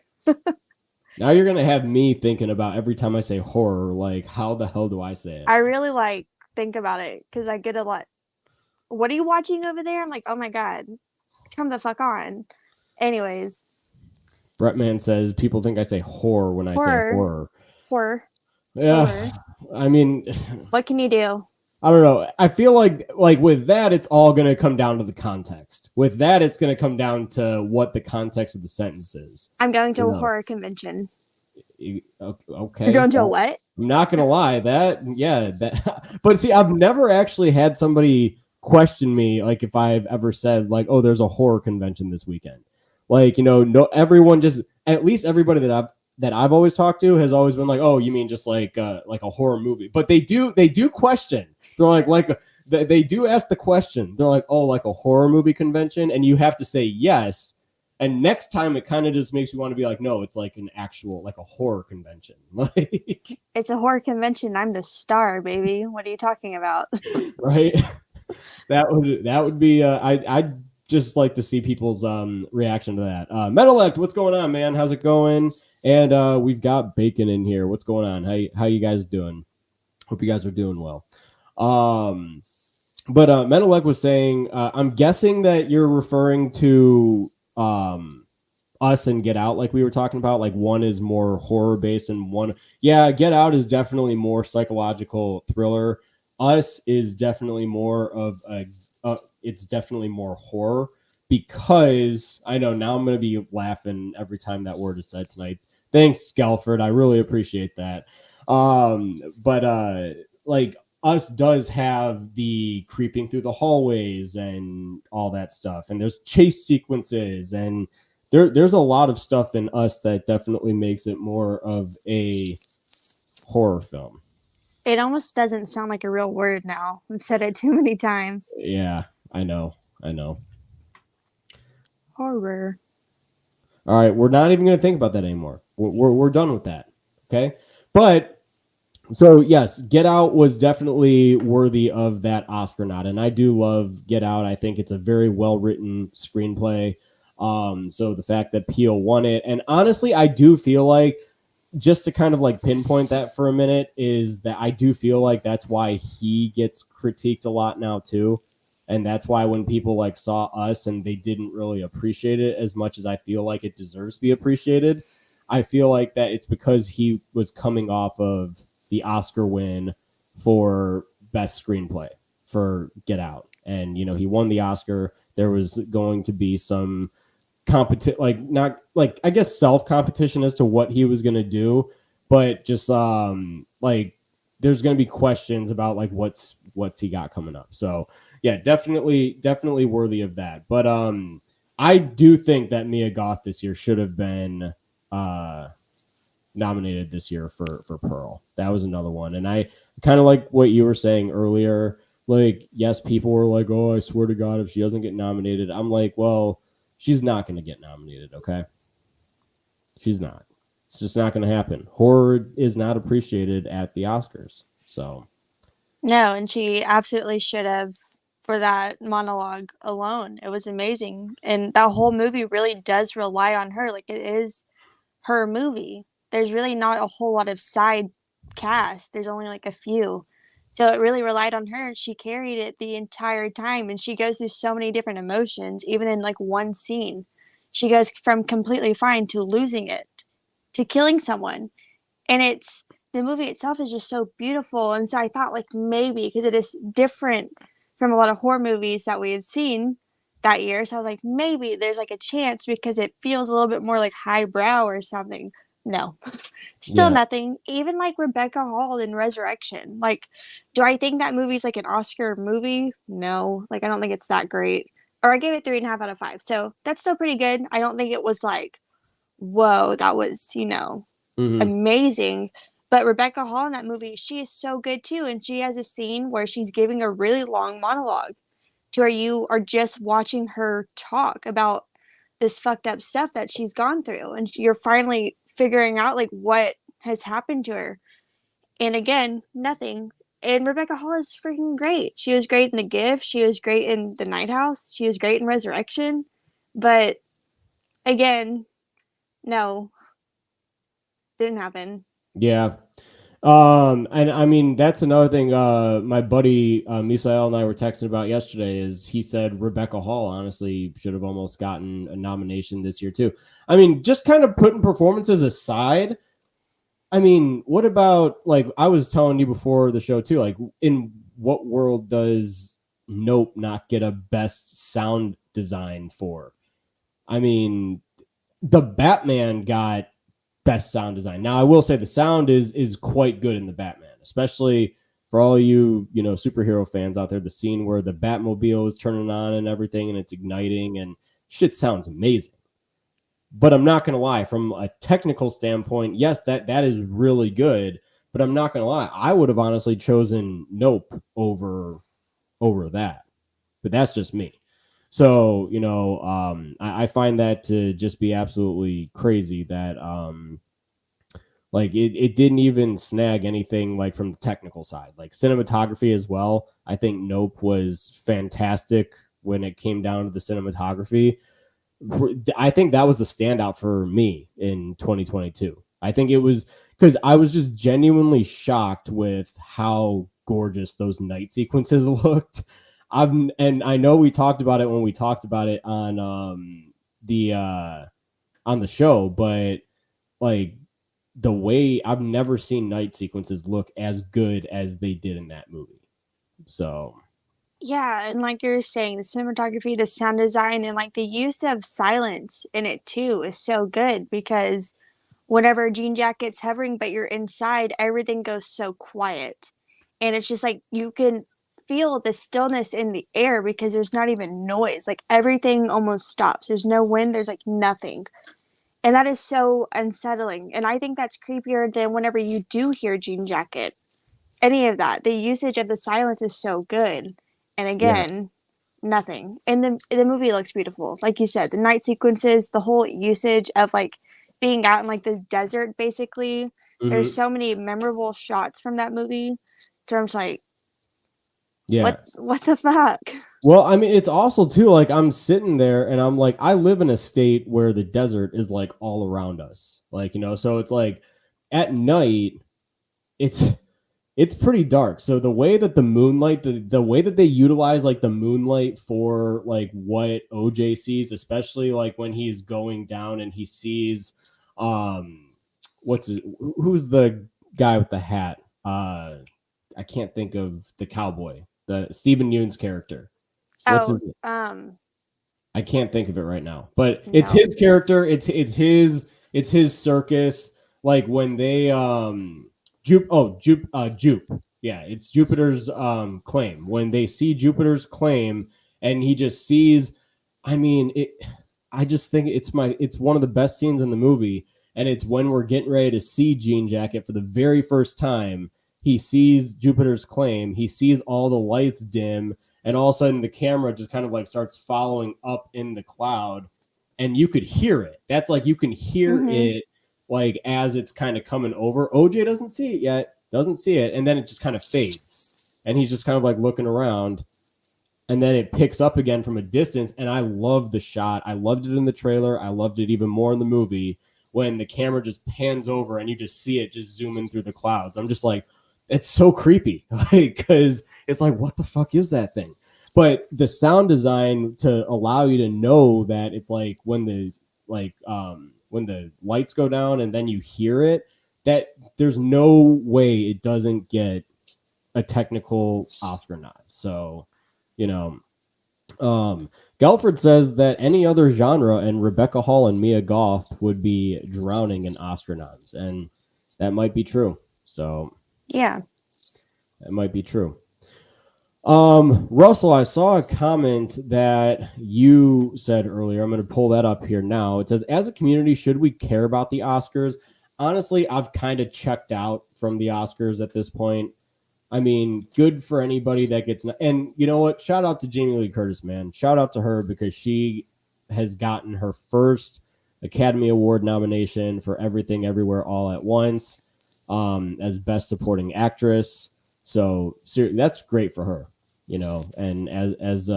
[SPEAKER 5] Now you're gonna have me thinking about every time I say horror, like, how the hell do I say it?
[SPEAKER 6] I really think about it because I get a lot. What are you watching over there? I'm like, oh my god, come the fuck on. Anyways,
[SPEAKER 5] Bretman says people think I say horror when I say horror.
[SPEAKER 6] Horror.
[SPEAKER 5] Yeah, horror.
[SPEAKER 6] What can you do?
[SPEAKER 5] I don't know. I feel like with that, it's all going to come down to the context. With that, it's going to come down to what the context of the sentence is.
[SPEAKER 6] I'm going to a horror convention.
[SPEAKER 5] Okay.
[SPEAKER 6] You're going to a what?
[SPEAKER 5] I'm not going to lie. But see, I've never actually had somebody question me, like, if I've ever said, like, oh, there's a horror convention this weekend. Like, no, everyone just, at least everybody that I've always talked to has always been like, oh, you mean just like a horror movie? But they do question. They're they do ask the question. They're like, oh, like a horror movie convention, and you have to say yes. And next time it kind of just makes me want to be like, no, it's like an actual, like a horror convention. Like,
[SPEAKER 6] It's a horror convention. I'm the star, baby. What are you talking about?
[SPEAKER 5] right? That would be I'd just like to see people's reaction to that. Metalect, what's going on, man? How's it going? And we've got Bacon in here. What's going on? How you guys doing? Hope you guys are doing well. But Metalec was saying, I'm guessing that you're referring to Us and Get Out, like we were talking about. Like one is more horror based, and one, yeah, Get Out is definitely more psychological thriller. Us is definitely more of it's definitely more horror, because I know now I'm going to be laughing every time that word is said tonight. Thanks, Skelford. I really appreciate that. But like Us does have the creeping through the hallways and all that stuff, and there's chase sequences, and there's a lot of stuff in Us that definitely makes it more of a horror film.
[SPEAKER 6] It almost doesn't sound like a real word now. I've said it too many times.
[SPEAKER 5] Yeah, I know.
[SPEAKER 6] Horror.
[SPEAKER 5] All right, we're not even going to think about that anymore. We're done with that. Okay, but so yes, Get Out was definitely worthy of that Oscar nod, and I do love Get Out. I think it's a very well written screenplay. So the fact that Peele won it, and honestly, I do feel like, just to kind of like pinpoint that for a minute, is that I do feel like that's why he gets critiqued a lot now too. And that's why when people like saw Us and they didn't really appreciate it as much as I feel like it deserves to be appreciated, I feel like that it's because he was coming off of the Oscar win for best screenplay for Get Out. And, you know, he won the Oscar. There was going to be some not like, I guess, self competition as to what he was going to do, but just like there's going to be questions about like what's he got coming up. So yeah, definitely worthy of that. But I do think that Mia Goth this year should have been nominated this year for Pearl. That was another one. And I kind of like what you were saying earlier. Like, yes, people were like, oh, I swear to God, if she doesn't get nominated. I'm like, well, she's not going to get nominated, okay? She's not. It's just not going to happen. Horror is not appreciated at the Oscars. So
[SPEAKER 6] No, and she absolutely should have, for that monologue alone. It was amazing. And that whole movie really does rely on her. Like, it is her movie. There's really not a whole lot of side cast. There's only like a few. So it really relied on her, and she carried it the entire time. And she goes through so many different emotions, even in like one scene. She goes from completely fine to losing it to killing someone. And it's the movie itself is just so beautiful. And so I thought, like, maybe because it is different from a lot of horror movies that we have seen that year. So I was like, maybe there's like a chance because it feels a little bit more like highbrow or something. No, still nothing. Even like Rebecca Hall in Resurrection. Like, do I think that movie's like an Oscar movie? No, like I don't think it's that great. Or I gave it 3.5 out of 5. So that's still pretty good. I don't think it was like, whoa, that was, amazing. But Rebecca Hall in that movie, she is so good too. And she has a scene where she's giving a really long monologue to where you are just watching her talk about this fucked up stuff that she's gone through. And you're finally figuring out like what has happened to her. And again, nothing. And Rebecca Hall is freaking great. She was great in The Gift. She was great in The Night House. She was great in Resurrection. But again, no, didn't happen.
[SPEAKER 5] yeah. And I mean, that's another thing my buddy Misael and I were texting about yesterday. Is he said Rebecca Hall honestly should have almost gotten a nomination this year too. I mean, just kind of putting performances aside, I mean, what about, like, I was telling you before the show too, like, in what world does Nope not get a best sound design for? I mean, the Batman got best sound design. Now, I will say the sound is quite good in the Batman, especially for all you superhero fans out there. The scene where the Batmobile is turning on and everything, and it's igniting, and shit sounds amazing. But I'm not gonna lie, from a technical standpoint, yes, that is really good. But I'm not gonna lie, I would have honestly chosen Nope over that. But that's just me. So, I find that to just be absolutely crazy that like it didn't even snag anything like from the technical side, like cinematography as well. I think Nope was fantastic when it came down to the cinematography. I think that was the standout for me in 2022. I think it was because I was just genuinely shocked with how gorgeous those night sequences looked. And I know we talked about it when we talked about it the on the show, but like the way I've never seen night sequences look as good as they did in that movie. So
[SPEAKER 6] Yeah, and like you're saying, the cinematography, the sound design, and like the use of silence in it too is so good because whenever Jean Jacket's hovering, but you're inside, everything goes so quiet. And it's just like you can feel the stillness in the air because there's not even noise. Like everything almost stops. There's no wind, there's like nothing. And that is so unsettling. And I think that's creepier than whenever you do hear Jean Jacket. Any of that. The usage of the silence is so good. And
[SPEAKER 5] yeah.
[SPEAKER 6] again, nothing. And the movie looks beautiful. Like you said, the night sequences, the whole usage of like being out in like the desert basically. There's so many memorable shots from that movie. So I'm just like,
[SPEAKER 5] Yeah.
[SPEAKER 6] what the fuck?
[SPEAKER 5] Well, I mean, it's also too like I'm sitting there and I'm like, I live in a state where the desert is like all around us. Like, so it's like at night, it's pretty dark. So the way that the moonlight, the way that they utilize like the moonlight for like what OJ sees, especially like when he's going down and he sees who's the guy with the hat? I can't think of the cowboy, the Stephen Yoon's character. I can't think of it right now, but it's his character. It's his circus. Like when they Jupe. Yeah, it's Jupiter's claim. When they see Jupiter's claim, and he just sees. I mean, I just think it's one of the best scenes in the movie, and it's when we're getting ready to see Jean Jacket for the very first time. He sees Jupiter's claim. He sees all the lights dim, and all of a sudden the camera just kind of like starts following up in the cloud, and you could hear it. That's like you can hear it like as it's kind of coming over. OJ doesn't see it yet, and then it just kind of fades, and he's just kind of like looking around, and then it picks up again from a distance. And I love the shot. I loved it in the trailer. I loved it even more in the movie when the camera just pans over and you just see it just zooming through the clouds. I'm just like, it's so creepy, like, because it's like, what the fuck is that thing? But the sound design to allow you to know that it's like when the lights go down and then you hear it, that there's no way it doesn't get a technical Oscar nod. So, Gelford says that any other genre and Rebecca Hall and Mia Goth would be drowning in Oscar nods, and that might be true. So
[SPEAKER 6] yeah,
[SPEAKER 5] that might be true. Russell, I saw a comment that you said earlier. I'm going to pull that up here now. It says, as a community, should we care about the Oscars? Honestly, I've kind of checked out from the Oscars at this point. I mean, good for anybody that gets, and you know what? Shout out to Jamie Lee Curtis, man. Shout out to her because she has gotten her first Academy Award nomination for Everything Everywhere All at Once as Best Supporting Actress. So that's great for her, and as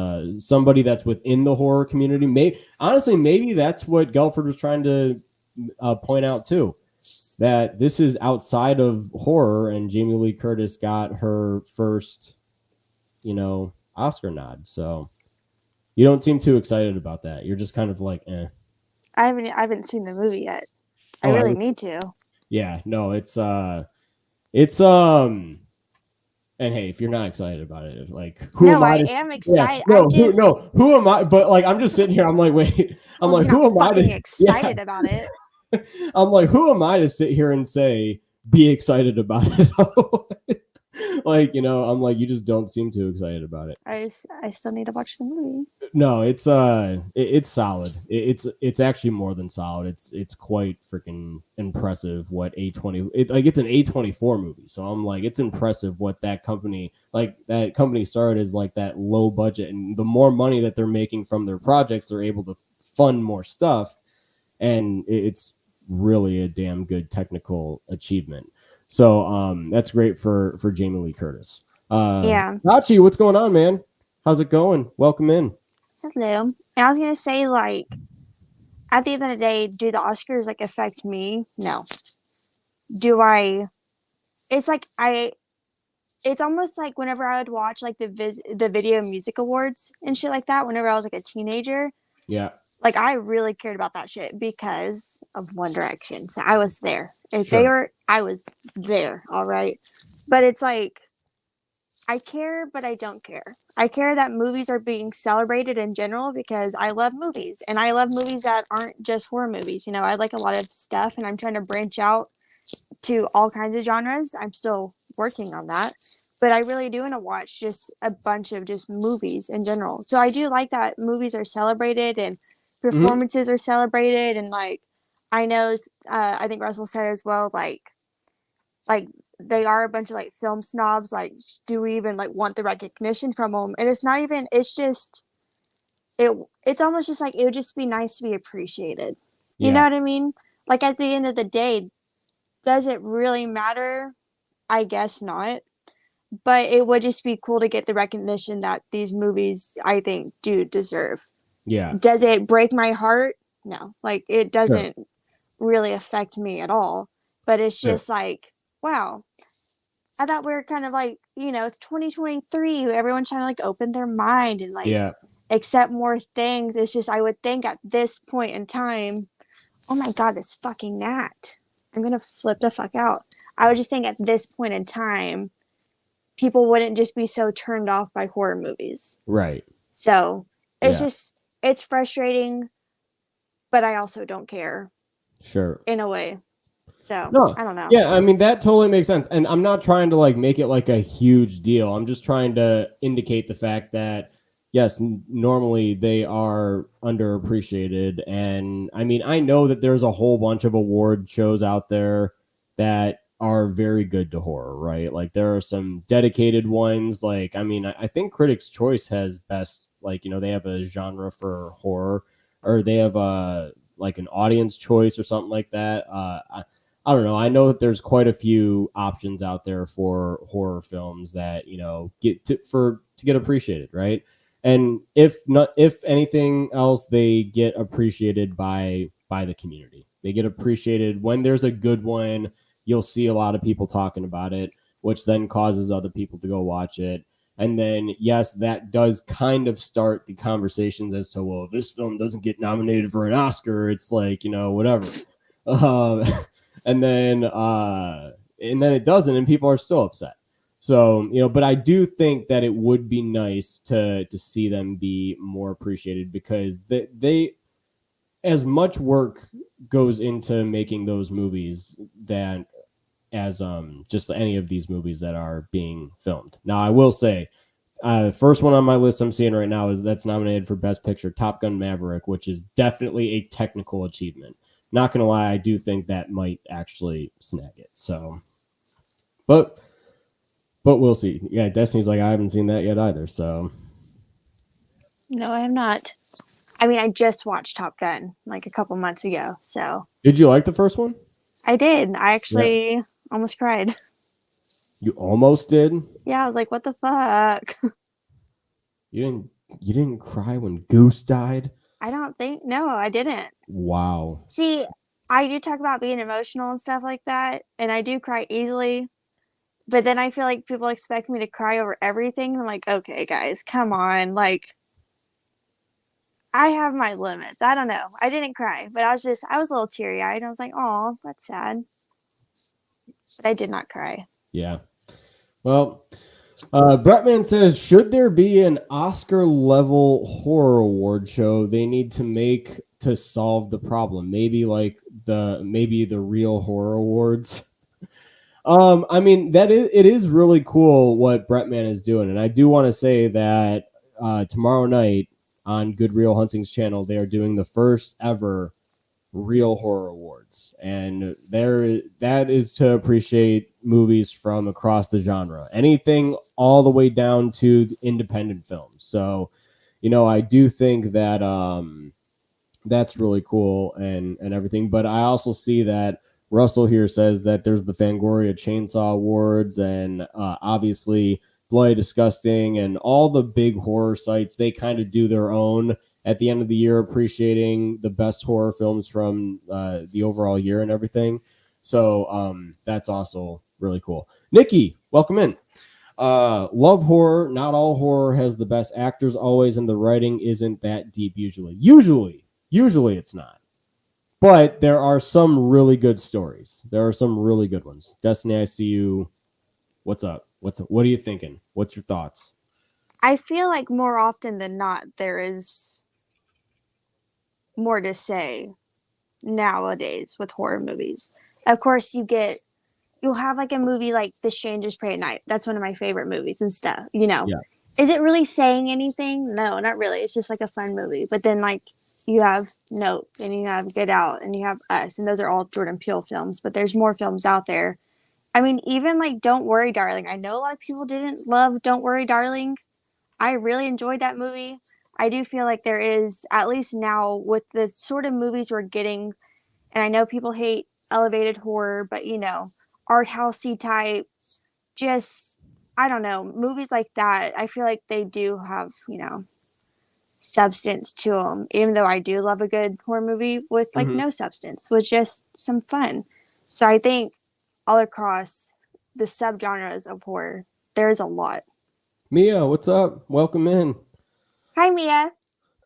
[SPEAKER 5] somebody that's within the horror community, maybe that's what Gelford was trying to point out too, that this is outside of horror, and Jamie Lee Curtis got her first, Oscar nod. So you don't seem too excited about that. You're just kind of like, eh.
[SPEAKER 6] I haven't seen the movie yet. I really need to.
[SPEAKER 5] Yeah, no, it's and hey, if you're not excited about it, like, who am I?
[SPEAKER 6] I am excited.
[SPEAKER 5] Yeah, who am I? But like, I'm just sitting here. I'm like, wait. I'm like, who am I to
[SPEAKER 6] excited about it?
[SPEAKER 5] I'm like, who am I to sit here and say be excited about it? Like, I'm like, you just don't seem too excited about it.
[SPEAKER 6] I still need to watch the movie.
[SPEAKER 5] No, it's solid. It's actually more than solid. It's quite freaking impressive what it's an A24 movie. So I'm like, it's impressive what that company started as like that low budget, and the more money that they're making from their projects, they're able to fund more stuff, and it's really a damn good technical achievement. So that's great for Jamie Lee Curtis.
[SPEAKER 6] Yeah.
[SPEAKER 5] Nachi, what's going on, man? How's it going? Welcome in.
[SPEAKER 6] Hello. And I was gonna say, like, at the end of the day, do the Oscars like affect me? No. Do I? It's like It's almost like whenever I would watch like the Video Music Awards and shit like that. Whenever I was like a teenager,
[SPEAKER 5] Yeah.
[SPEAKER 6] like I really cared about that shit because of One Direction. So I was there. If
[SPEAKER 5] Sure.
[SPEAKER 6] they were, I was there. All right. But it's like I care, but I don't care. I care that movies are being celebrated in general because I love movies, and I love movies that aren't just horror movies. You know, I like a lot of stuff, and I'm trying to branch out to all kinds of genres. I'm still working on that, but I really do want to watch just a bunch of just movies in general. So I do like that movies are celebrated and performances are celebrated, and like I know, I think Russell said as well, like they are a bunch of like film snobs. Like, do we even like want the recognition from them? And it's not even. It's just it's almost just like it would just be nice to be appreciated. You know
[SPEAKER 5] Yeah.
[SPEAKER 6] what I mean? Like at the end of the day, does it really matter? I guess not. But it would just be cool to get the recognition that these movies, I think, do deserve.
[SPEAKER 5] Yeah.
[SPEAKER 6] Does it break my heart? No. Like, it
[SPEAKER 5] Sure.
[SPEAKER 6] doesn't really affect me at all. But it's
[SPEAKER 5] Sure.
[SPEAKER 6] just like, wow. I thought we were kind of like, it's 2023. Everyone's trying to like open their mind and like
[SPEAKER 5] Yeah.
[SPEAKER 6] accept more things. It's just, I would think at this point in time, oh my God, this fucking gnat. I'm going to flip the fuck out. I would just think at this point in time, people wouldn't just be so turned off by horror movies.
[SPEAKER 5] Right.
[SPEAKER 6] So it's
[SPEAKER 5] Yeah.
[SPEAKER 6] just, it's frustrating, but I also don't care
[SPEAKER 5] Sure.
[SPEAKER 6] in a way. So
[SPEAKER 5] No.
[SPEAKER 6] I don't know.
[SPEAKER 5] Yeah, I mean that totally makes sense. And I'm not trying to like make it like a huge deal. I'm just trying to indicate the fact that yes, normally they are underappreciated. And I mean, I know that there's a whole bunch of award shows out there that are very good to horror, right? Like there are some dedicated ones. Like, I mean, I think Critics' Choice has best, like, they have a genre for horror, or they have a like an audience choice or something like that. I don't know. I know that there's quite a few options out there for horror films that get to get appreciated, right? And if anything else, they get appreciated by the community. They get appreciated when there's a good one. You'll see a lot of people talking about it, which then causes other people to go watch it. And then, yes, that does kind of start the conversations as to, well, if this film doesn't get nominated for an Oscar, it's like, whatever. And then it doesn't, and people are still upset. So, but I do think that it would be nice to see them be more appreciated, because they as much work goes into making those movies than as just any of these movies that are being filmed. Now, I will say, the first one on my list I'm seeing right now that's nominated for Best Picture, Top Gun Maverick, which is definitely a technical achievement. Not gonna lie, I do think that might actually snag it. So, but we'll see. Yeah, Destiny's like, I haven't seen that yet either. So,
[SPEAKER 6] No, I have not. I mean, I just watched Top Gun like a couple months ago. So
[SPEAKER 5] did you like the first one?
[SPEAKER 6] I did. I actually almost cried.
[SPEAKER 5] You almost did?
[SPEAKER 6] Yeah, I was like, what the fuck?
[SPEAKER 5] You didn't cry when Goose died?
[SPEAKER 6] No, I didn't.
[SPEAKER 5] Wow.
[SPEAKER 6] See, I do talk about being emotional and stuff like that, and I do cry easily. But then I feel like people expect me to cry over everything. I'm like, okay, guys, come on. Like, I have my limits. I don't know. I didn't cry, but I was a little teary eyed. I was like, oh, that's sad. But I did not cry.
[SPEAKER 5] Yeah. Well, Bretman says, should there be an Oscar level horror award show they need to make to solve the problem? Maybe like the real horror awards. I mean, it is really cool what Bretman is doing, and I do want to say that tomorrow night on Good Real Hunting's channel, they are doing the first ever Real Horror Awards, and that is to appreciate movies from across the genre, anything all the way down to independent films. So, I do think that that's really cool and everything. But I also see that Russell here says that there's the Fangoria Chainsaw Awards, and obviously Bloody Disgusting and all the big horror sites, they kind of do their own at the end of the year, appreciating the best horror films from the overall year and everything. So that's also really cool. Nikki, welcome in. Love horror. Not all horror has the best actors always, and the writing isn't that deep usually. Usually it's not. But there are some really good stories. There are some really good ones. Destiny, I see you. What's up? What are you thinking? What's your thoughts?
[SPEAKER 6] I feel like more often than not, there is more to say nowadays with horror movies. Of course, you'll have like a movie like The Strangers Pray at Night. That's one of my favorite movies and stuff.
[SPEAKER 5] Yeah.
[SPEAKER 6] Is it really saying anything? No, not really. It's just like a fun movie. But then like you have Nope and you have Get Out and you have Us, and those are all Jordan Peele films. But there's more films out there. I mean, even like Don't Worry, Darling. I know a lot of people didn't love Don't Worry, Darling. I really enjoyed that movie. I do feel like there is, at least now, with the sort of movies we're getting, and I know people hate elevated horror, but art housey type, just, I don't know, movies like that, I feel like they do have, substance to them, even though I do love a good horror movie with like no substance, with just some fun. So I think all across the subgenres of horror, there's a lot.
[SPEAKER 5] Mia, what's up? Welcome in.
[SPEAKER 6] Hi, Mia.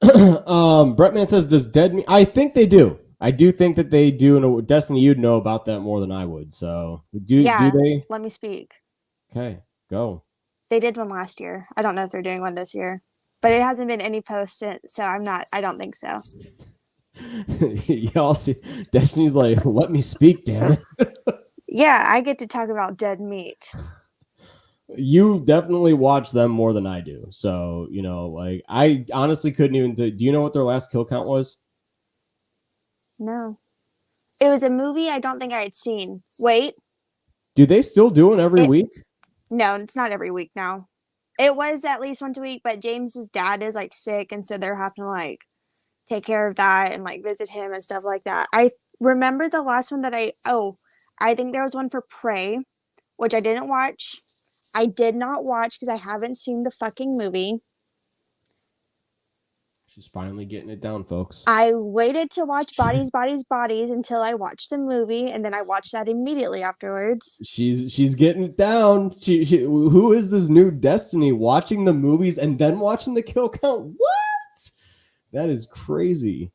[SPEAKER 5] Bretman says, does Dead Meat? I think they do. I do think that they do. And Destiny, you'd know about that more than I would. So do they?
[SPEAKER 6] Let me speak.
[SPEAKER 5] Okay, go.
[SPEAKER 6] They did one last year. I don't know if they're doing one this year, but it hasn't been any posts since, so I don't think so.
[SPEAKER 5] Y'all see, Destiny's like, let me speak, damn it.
[SPEAKER 6] Yeah, I get to talk about Dead Meat.
[SPEAKER 5] You definitely watch them more than I do. So, like, I honestly couldn't even do you know what their last kill count was?
[SPEAKER 6] No. It was a movie I don't think I had seen. Wait.
[SPEAKER 5] Do they still do one every week?
[SPEAKER 6] No, it's not every week now. It was at least once a week, but James's dad is like sick, and so they're having to like take care of that and like visit him and stuff like that. I remember the last one that I think there was one for Prey, which I didn't watch. I did not watch because I haven't seen the fucking movie.
[SPEAKER 5] She's finally getting it down, folks.
[SPEAKER 6] I waited to watch Bodies, Bodies, Bodies until I watched the movie, and then I watched that immediately afterwards.
[SPEAKER 5] She's getting it down. She who is this new Destiny watching the movies and then watching the kill count? What? That is crazy.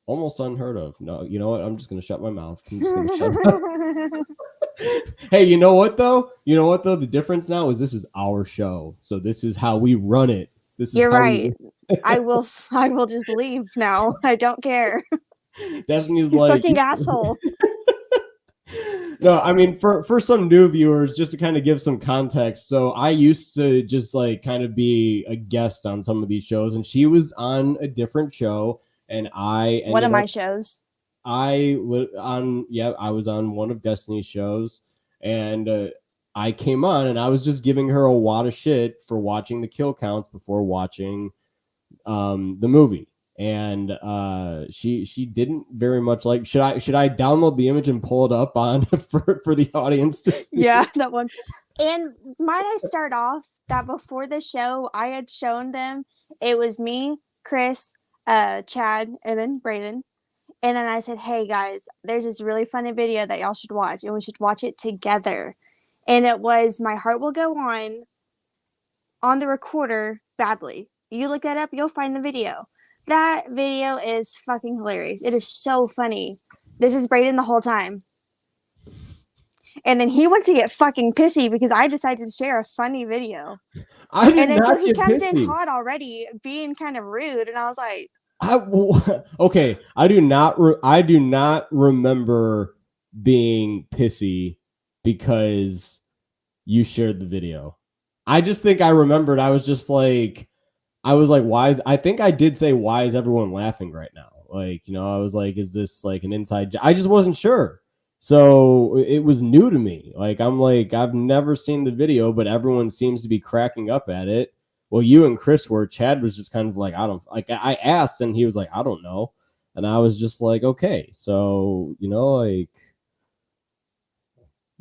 [SPEAKER 5] Almost unheard of. No, you know what? I'm just gonna shut my mouth. I'm just gonna shut up. Hey, you know what though? The difference now is this is our show, so this is how we run it. This is
[SPEAKER 6] You're right. I will just leave now. I don't care.
[SPEAKER 5] Destiny's
[SPEAKER 6] You
[SPEAKER 5] like
[SPEAKER 6] fucking asshole.
[SPEAKER 5] No, I mean for some new viewers, just to kind of give some context. So I used to just like kind of be a guest on some of these shows, and she was on a different show, and
[SPEAKER 6] one of my shows.
[SPEAKER 5] I was on one of Destiny's shows, and I came on, and I was just giving her a wad of shit for watching the kill counts before watching the movie. And she didn't very much like. Should I download the image and pull it up on for the audience to see?
[SPEAKER 6] Yeah, that one. And might I start off that before the show, I had shown them, it was me, Chris, Chad, and then Braden. And then I said, hey guys, there's this really funny video that y'all should watch, and we should watch it together. And it was My Heart Will Go on the recorder badly. You look that up, you'll find the video. That video is fucking hilarious. It is so funny. This is Braden the whole time. And then he wants to get fucking pissy because I decided to share a funny video.
[SPEAKER 5] And
[SPEAKER 6] then so he comes in hot already, being kind of rude, and I was like,
[SPEAKER 5] okay, I do not remember being pissy because you shared the video. I just think I remembered. I was like, why is, I think I did say, why is everyone laughing right now? Like, I was like, is this like an inside joke? I just wasn't sure. So it was new to me. Like, I'm like, I've never seen the video, but everyone seems to be cracking up at it. Well, you and Chris were. Chad was just kind of like, I asked and he was like, I don't know. And I was just like, okay. So, like,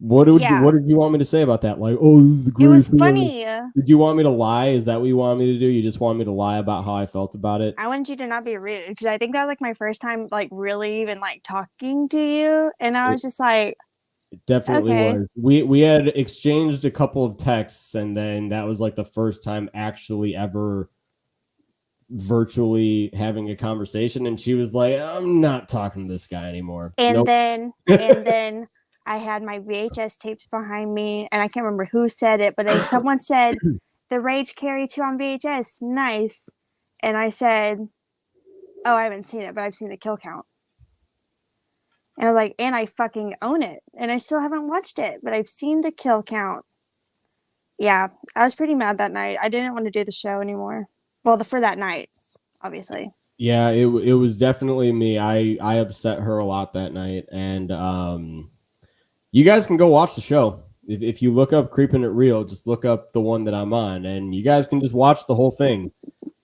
[SPEAKER 5] what did you want me to say about that? Like, oh, this is the greatest.
[SPEAKER 6] It was funny.
[SPEAKER 5] Did you want me to lie? Is that what you want me to do? You just want me to lie about how I felt about it?
[SPEAKER 6] I wanted you to not be rude because I think that was like my first time like really even like talking to you, and I was just like,
[SPEAKER 5] it definitely was. We had exchanged a couple of texts, and then that was like the first time actually ever virtually having a conversation. And she was like, I'm not talking to this guy anymore.
[SPEAKER 6] And then I had my VHS tapes behind me, and I can't remember who said it, but someone said, "The Rage Carry 2 on VHS, nice." And I said, "Oh, I haven't seen it, but I've seen the kill count." And I was like, "And I fucking own it, and I still haven't watched it, but I've seen the kill count." Yeah, I was pretty mad that night. I didn't want to do the show anymore. Well, for that night, obviously.
[SPEAKER 5] Yeah, it was definitely me. I upset her a lot that night, and you guys can go watch the show. If you look up Creeping It Real, just look up the one that I'm on, and you guys can just watch the whole thing.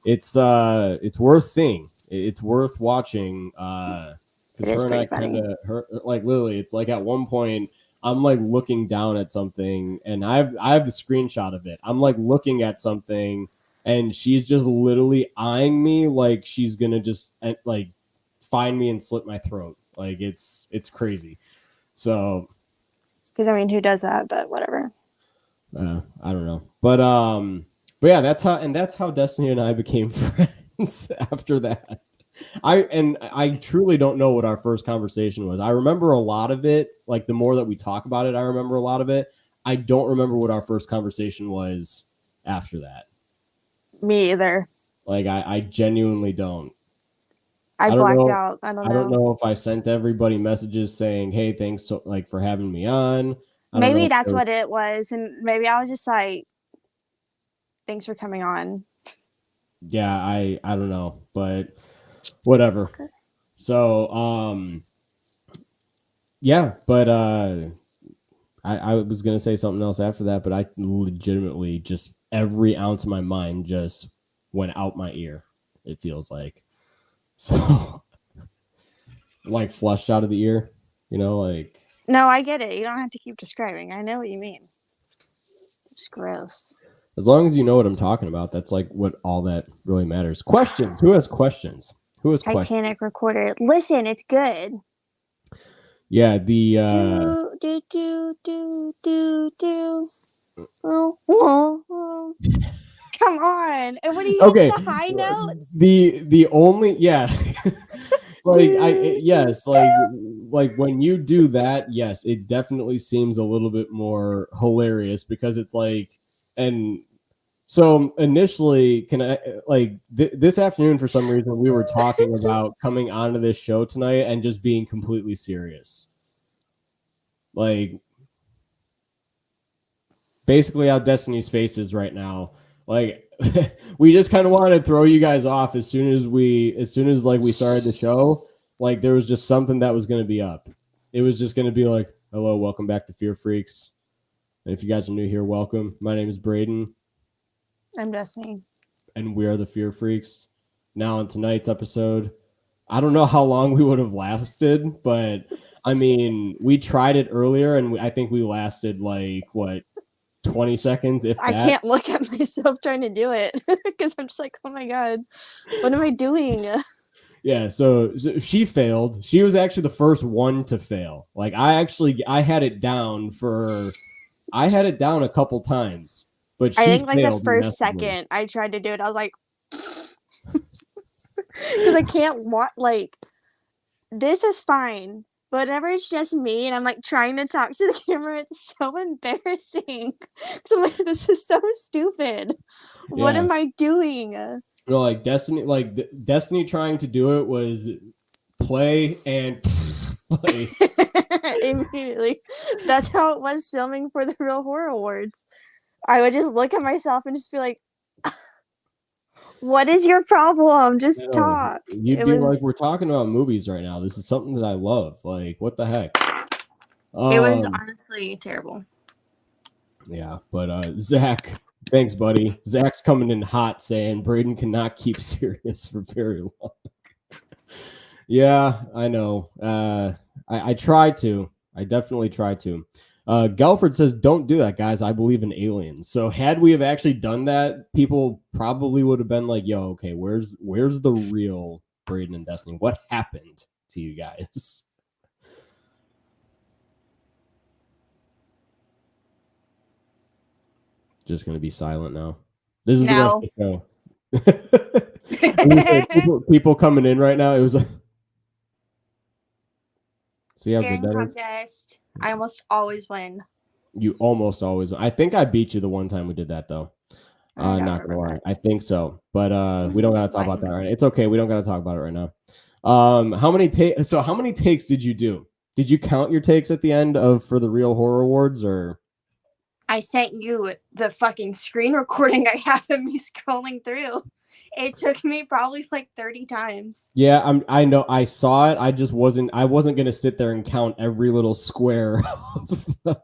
[SPEAKER 5] It's worth seeing. It's worth watching. Because her and I kind of, like, literally, it's like at one point I'm like looking down at something, and I have the screenshot of it. I'm like looking at something, and she's just literally eyeing me like she's gonna just like find me and slit my throat. Like it's crazy. So.
[SPEAKER 6] Because I mean, who does that? But whatever.
[SPEAKER 5] I don't know, but yeah, that's how Destiny and I became friends after that. I truly don't know what our first conversation was. I remember a lot of it. Like the more that we talk about it, I remember a lot of it. I don't remember what our first conversation was after that.
[SPEAKER 6] Me either.
[SPEAKER 5] Like I genuinely don't.
[SPEAKER 6] I blacked out. I don't
[SPEAKER 5] know if I sent everybody messages saying, "Hey, thanks for having me on."
[SPEAKER 6] Maybe that's what it was, and maybe I was just like, "Thanks for coming on."
[SPEAKER 5] Yeah, I don't know, but whatever. Okay. So, yeah, but I was gonna say something else after that, but I legitimately just every ounce of my mind just went out my ear. It feels like. So, like flushed out of the ear, like.
[SPEAKER 6] No, I get it. You don't have to keep describing. I know what you mean. It's gross.
[SPEAKER 5] As long as you know what I'm talking about, that's like what all that really matters. Questions. Who has questions?
[SPEAKER 6] Titanic recorder. Listen, it's good.
[SPEAKER 5] Yeah, the
[SPEAKER 6] Come on. And what do you use the high notes?
[SPEAKER 5] The only like when you do that, yes, it definitely seems a little bit more hilarious because it's like, and so initially this afternoon for some reason we were talking about coming onto this show tonight and just being completely serious. Like basically how Destiny's face is right now. Like we just kind of wanted to throw you guys off as soon as we started the show. Like there was just something that was going to be up. It was just going to be like, hello, welcome back to Fear Freaks. And if you guys are new here, welcome. My name is Braden.
[SPEAKER 6] I'm Destiny.
[SPEAKER 5] And we are the Fear Freaks. Now on tonight's episode, I don't know how long we would have lasted, but I mean, we tried it earlier and I think we lasted 20 seconds, if that.
[SPEAKER 6] I can't look at myself trying to do it because I'm just like, oh my God, what am I doing?
[SPEAKER 5] Yeah, so she failed. She was actually the first one to fail. Like I had it down a couple times, but
[SPEAKER 6] I think like the first second I tried to do it, I was like, because I can't this is fine. But whenever it's just me and I'm like trying to talk to the camera, it's so embarrassing. Because I'm like, this is so stupid. Yeah. What am I doing?
[SPEAKER 5] Like Destiny trying to do it was play and play.
[SPEAKER 6] Immediately. That's how it was filming for the Real Horror Awards. I would just look at myself and just be like, what is your problem? Just
[SPEAKER 5] No,
[SPEAKER 6] talk.
[SPEAKER 5] you'd
[SPEAKER 6] It
[SPEAKER 5] be like, we're
[SPEAKER 6] was
[SPEAKER 5] talking about movies right now. This is something that I love. Like, what the heck?
[SPEAKER 6] it was honestly terrible.
[SPEAKER 5] Yeah, but Zach, thanks, buddy. Zach's coming in hot saying Braden cannot keep serious for very long. Yeah, I know. I try to. I definitely try to. Gelford says, don't do that, guys. I believe in aliens. So had we have actually done that, people probably would have been like, yo, okay, where's the real Braden and Destiny? What happened to you guys? Just going to be silent now. This is
[SPEAKER 6] No.
[SPEAKER 5] the rest of the show. people coming in right now. It was like, see how good
[SPEAKER 6] Staring
[SPEAKER 5] that is?
[SPEAKER 6] contest. I almost always win.
[SPEAKER 5] You almost always. I think I beat you the one time we did that though. Not gonna lie. I think so, but we don't gotta talk about that right now. It's okay. We don't gotta talk about it right now. How many takes did you do? Did you count your takes at the end for the Real Horror Awards, or?
[SPEAKER 6] I sent you the fucking screen recording I have of me scrolling through. It took me probably like 30 times.
[SPEAKER 5] Yeah, I know. I saw it. I wasn't gonna sit there and count every little square.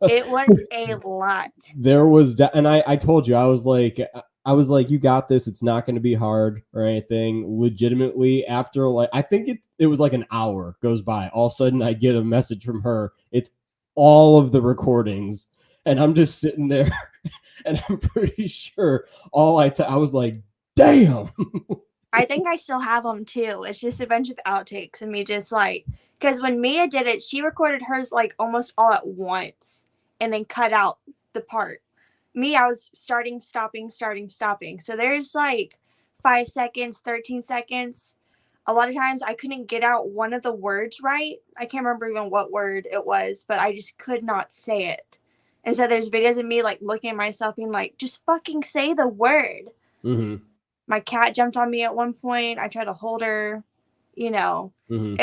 [SPEAKER 6] It was a lot.
[SPEAKER 5] There was, and I told you, I was like, you got this. It's not going to be hard or anything. Legitimately, after I think it was like an hour goes by. All of a sudden, I get a message from her. It's all of the recordings, and I'm just sitting there, and I'm pretty sure I was like, damn.
[SPEAKER 6] I think I still have them too. It's just a bunch of outtakes and me just like, because when Mia did it, she recorded hers like almost all at once and then cut out the part. Me, I was starting, stopping. So there's like 5 seconds, 13 seconds. A lot of times I couldn't get out one of the words right. I can't remember even what word it was, but I just could not say it. And so there's videos of me like looking at myself being like, just fucking say the word.
[SPEAKER 5] Mm-hmm.
[SPEAKER 6] My cat jumped on me at one point. I tried to hold her.
[SPEAKER 5] Mm-hmm.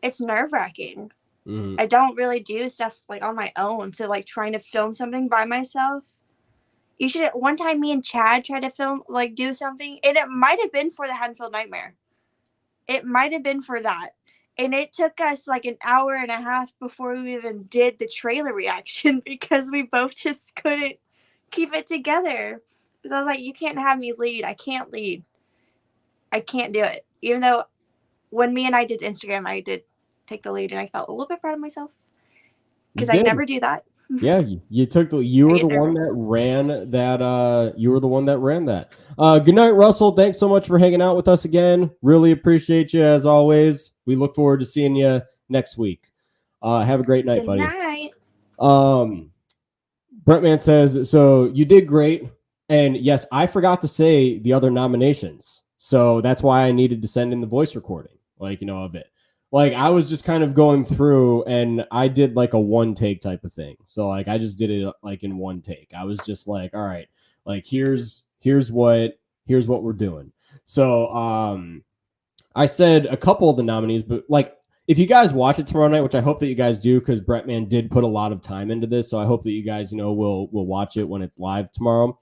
[SPEAKER 6] It's nerve-wracking.
[SPEAKER 5] Mm-hmm.
[SPEAKER 6] I don't really do stuff like on my own. So like trying to film something by myself. One time me and Chad tried to film, like do something, and it might have been for the Haddonfield Nightmare. It might have been for that. And it took us like an hour and a half before we even did the trailer reaction because we both just couldn't keep it together. Because I was like, you can't have me lead. I can't lead. I can't do it. Even though when me and I did Instagram, I did take the lead and I felt a little bit proud of myself. Because I never do that.
[SPEAKER 5] Yeah, you were the one that ran that. You were the one that ran that. Good night, Russell. Thanks so much for hanging out with us again. Really appreciate you as always. We look forward to seeing you next week. Have a great night, buddy.
[SPEAKER 6] Good night.
[SPEAKER 5] Brentman says, so you did great. And yes, I forgot to say the other nominations. So that's why I needed to send in the voice recording, of it. Like, I was just kind of going through and I did like a one take type of thing. So like, I just did it like in one take. I was just like, all right, like here's what we're doing. So, I said a couple of the nominees, but like, if you guys watch it tomorrow night, which I hope that you guys do, because Brentman did put a lot of time into this. So I hope that you guys, will watch it when it's live tomorrow.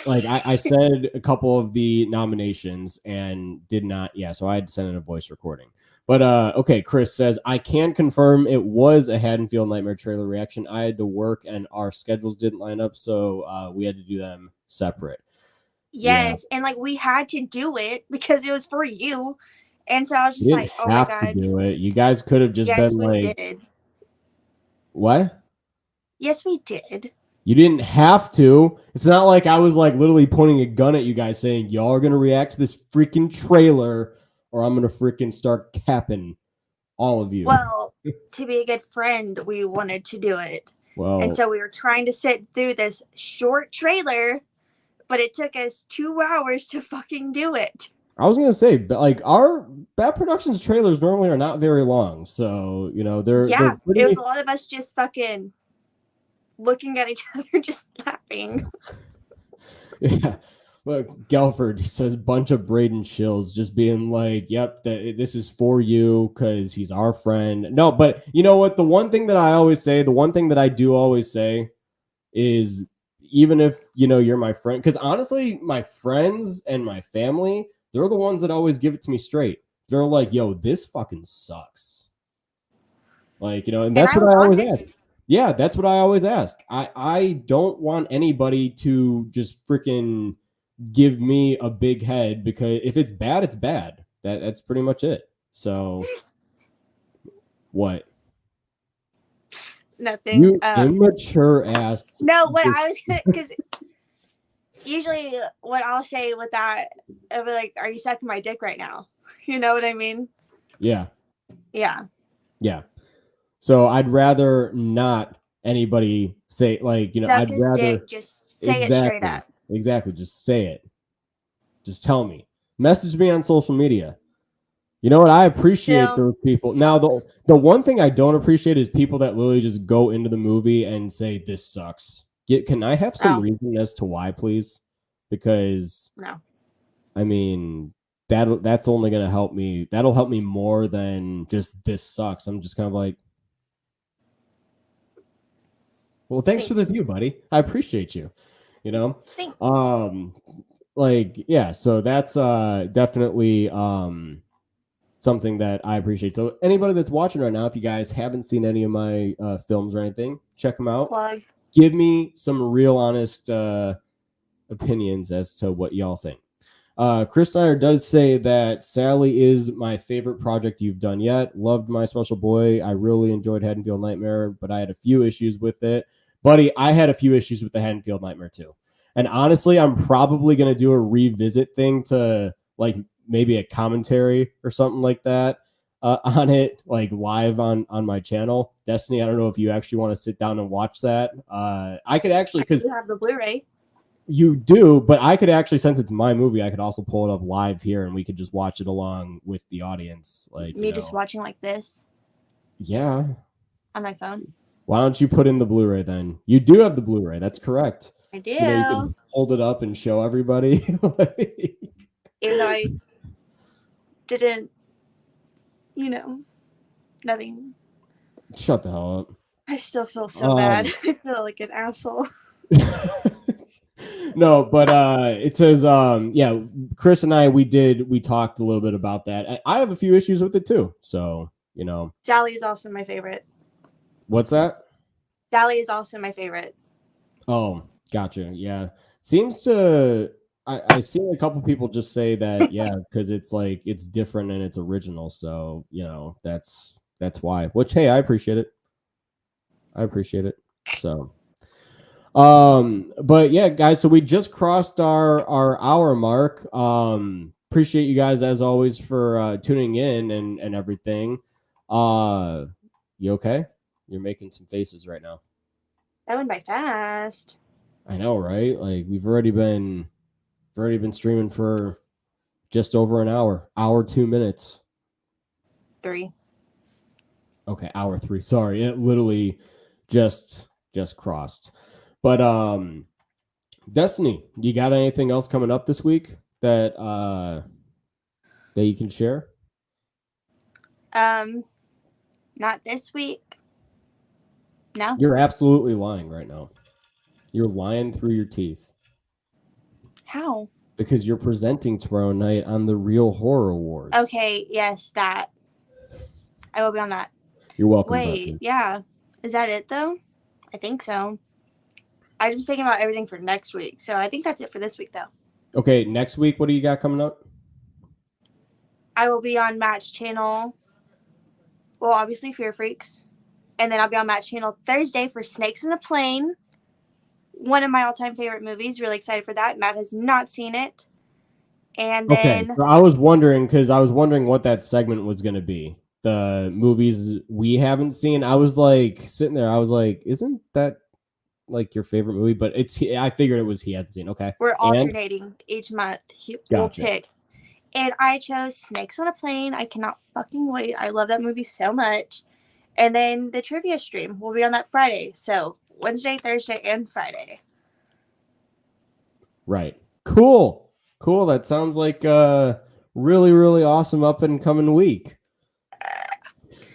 [SPEAKER 5] Like I said a couple of the nominations and did not. Yeah, so I had to send in a voice recording. But okay, Chris says, I can confirm it was a Haddonfield Nightmare trailer reaction. I had to work and our schedules didn't line up, so we had to do them separate.
[SPEAKER 6] Yes, yeah. And like we had to do it because it was for you. And so I was just like, oh my God.
[SPEAKER 5] To do it. You guys could have just been like.
[SPEAKER 6] Yes, we did.
[SPEAKER 5] What?
[SPEAKER 6] Yes, we did.
[SPEAKER 5] You didn't have to. It's not like I was like literally pointing a gun at you guys saying, y'all are going to react to this freaking trailer or I'm going to freaking start capping all of you.
[SPEAKER 6] Well, to be a good friend, we wanted to do it. Well, and so we were trying to sit through this short trailer, but it took us 2 hours to fucking do it.
[SPEAKER 5] I was going to say, but like our Bad Productions trailers normally are not very long. So, they're.
[SPEAKER 6] Yeah, it was a lot of us just fucking looking at each other, just laughing.
[SPEAKER 5] Yeah. Look, Gelford says bunch of Braden shills just being like, "Yep, this is for you because he's our friend." No, but you know what? The one thing that I always say, the one thing that I do always say is, even if you're my friend, because honestly, my friends and my family, they're the ones that always give it to me straight. They're like, "Yo, this fucking sucks." Like, and
[SPEAKER 6] And
[SPEAKER 5] that's
[SPEAKER 6] I
[SPEAKER 5] what
[SPEAKER 6] was
[SPEAKER 5] I always ask.
[SPEAKER 6] honest.
[SPEAKER 5] Yeah, that's what I always ask. I don't want anybody to just freaking give me a big head, because if it's bad, it's bad. That's pretty much it. So what?
[SPEAKER 6] Nothing.
[SPEAKER 5] You immature ass.
[SPEAKER 6] No, what I was gonna, because usually what I'll say with that, it'll be like, "Are you sucking my dick right now?" You know what I mean?
[SPEAKER 5] Yeah.
[SPEAKER 6] Yeah.
[SPEAKER 5] Yeah. So I'd rather not anybody say, like,
[SPEAKER 6] Suck
[SPEAKER 5] I'd
[SPEAKER 6] his
[SPEAKER 5] rather
[SPEAKER 6] dick. Just say it straight up.
[SPEAKER 5] Exactly. Just say it. Just tell me. Message me on social media. You know what? I appreciate
[SPEAKER 6] Film
[SPEAKER 5] those people. Now,
[SPEAKER 6] sucks.
[SPEAKER 5] the one thing I don't appreciate is people that literally just go into the movie and say, "This sucks." Can I have some
[SPEAKER 6] Oh.
[SPEAKER 5] reason as to why, please? Because
[SPEAKER 6] No.
[SPEAKER 5] I mean, that's only gonna help me. That'll help me more than just "this sucks." I'm just kind of like, well, thanks for the view, buddy. I appreciate you.
[SPEAKER 6] Thanks.
[SPEAKER 5] Like, yeah. So that's definitely something that I appreciate. So anybody that's watching right now, if you guys haven't seen any of my films or anything, check them out.
[SPEAKER 6] Plug.
[SPEAKER 5] Give me some real honest opinions as to what y'all think. Chris Snyder does say that Sally is my favorite project you've done yet. Loved My Special Boy. I really enjoyed Haddonfield Nightmare, but I had a few issues with it. Buddy, I had a few issues with the Haddonfield Nightmare too. And honestly, I'm probably going to do a revisit thing to, like, maybe a commentary or something like that on it, like live on my channel. Destiny, I don't know if you actually want to sit down and watch that. I could actually, because
[SPEAKER 6] You have the Blu-ray.
[SPEAKER 5] you do, but I could actually, since it's my movie, I could also pull it up live here and we could just watch it along with the audience. Like,
[SPEAKER 6] Me just watching like this
[SPEAKER 5] yeah.
[SPEAKER 6] on my phone.
[SPEAKER 5] Why don't you put in the Blu-ray then? You do have the Blu-ray. That's correct.
[SPEAKER 6] I do.
[SPEAKER 5] You can hold it up and show everybody.
[SPEAKER 6] Even though I didn't, nothing.
[SPEAKER 5] Shut the hell up.
[SPEAKER 6] I still feel so bad. I feel like an asshole.
[SPEAKER 5] No, but it says, yeah, Chris and I, we talked a little bit about that. I have a few issues with it too. So,
[SPEAKER 6] Sally is also my favorite.
[SPEAKER 5] What's that?
[SPEAKER 6] Sally is also my favorite.
[SPEAKER 5] Oh, gotcha. Yeah. Seems to, I seen a couple people just say that, yeah, because it's like, it's different and it's original. So, that's why, which, hey, I appreciate it. So, but yeah, guys, so we just crossed our hour mark. Appreciate you guys as always for tuning in and everything. You okay? You're making some faces right now.
[SPEAKER 6] That went by fast.
[SPEAKER 5] I know, right? Like, we've already been streaming for just over an hour 2 minutes.
[SPEAKER 6] 3.
[SPEAKER 5] Okay, hour 3. Sorry, it literally just crossed. But Destiny, you got anything else coming up this week that you can share?
[SPEAKER 6] Not this week. No.
[SPEAKER 5] You're absolutely lying right now. You're lying through your teeth.
[SPEAKER 6] How?
[SPEAKER 5] Because you're presenting tomorrow night on the Real Horror Awards.
[SPEAKER 6] Okay, yes, that. I will be on that.
[SPEAKER 5] You're welcome.
[SPEAKER 6] Wait,
[SPEAKER 5] Button.
[SPEAKER 6] yeah. Is that it though? I think so. I was thinking about everything for next week, so I think that's it for this week though.
[SPEAKER 5] Okay, next week, what do you got coming up?
[SPEAKER 6] I will be on Matt's channel. Well, obviously Fear Freaks. And then I'll be on Matt's channel Thursday for Snakes in a Plane. One of my all-time favorite movies. Really excited for that. Matt has not seen it. And then...
[SPEAKER 5] Okay, so I was wondering what that segment was going to be. The movies we haven't seen. I was like sitting there. I was like, isn't that like your favorite movie? But I figured it was he hasn't seen. Okay.
[SPEAKER 6] We're alternating each month. We'll
[SPEAKER 5] Gotcha.
[SPEAKER 6] pick. And I chose Snakes on a Plane. I cannot fucking wait. I love that movie so much. And then the trivia stream will be on that Friday. So Wednesday, Thursday, and Friday.
[SPEAKER 5] Right. Cool. That sounds like a really, really awesome up and coming week.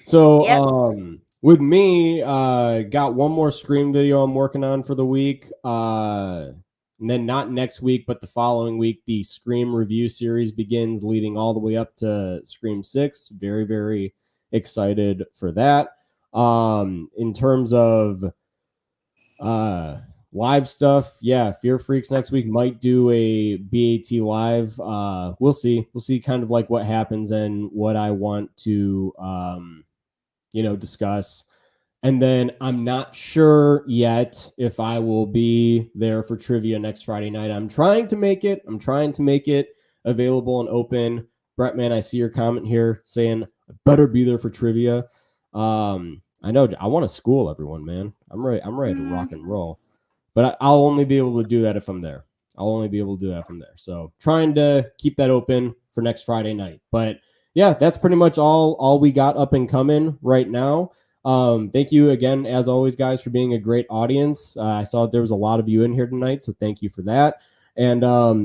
[SPEAKER 5] So,
[SPEAKER 6] Yep.
[SPEAKER 5] with me, got one more Scream video I'm working on for the week. And then not next week, but the following week, the Scream review series begins, leading all the way up to Scream 6. Very, very excited for that. In terms of live stuff, yeah, Fear Freaks next week might do a BAT live. We'll see kind of like what happens and what I want to discuss. And then I'm not sure yet if I will be there for trivia next Friday night. I'm trying to make it available and open. Brettman, I see your comment here saying I better be there for trivia. I know I want to school everyone, man. I'm ready to rock and roll. But I'll only be able to do that if I'm there. So trying to keep that open for next Friday night. But yeah, that's pretty much all we got up and coming right now. Thank you again, as always, guys, for being a great audience. I saw there was a lot of you in here tonight, so thank you for that. And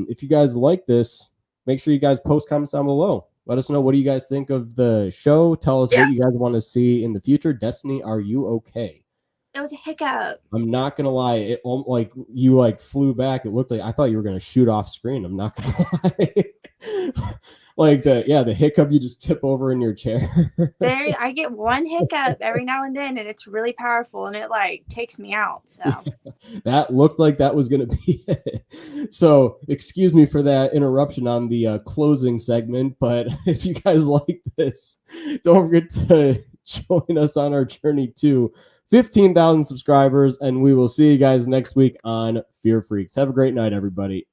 [SPEAKER 5] if you guys like this, make sure you guys post comments down below. Let us know, what do you guys think of the show? Tell us what you guys want to see in the future. Destiny, are you okay?
[SPEAKER 7] It was a hiccup.
[SPEAKER 5] I'm not gonna lie. It like you flew back. It looked like I thought you were gonna shoot off screen. I'm not gonna lie. Like the hiccup, you just tip over in your chair.
[SPEAKER 7] I get one hiccup every now and then, and it's really powerful, and it takes me out. So
[SPEAKER 5] that looked like that was going to be it. So excuse me for that interruption on the closing segment, but if you guys like this, don't forget to join us on our journey to 15,000 subscribers, and we will see you guys next week on Fear Freaks. Have a great night, everybody.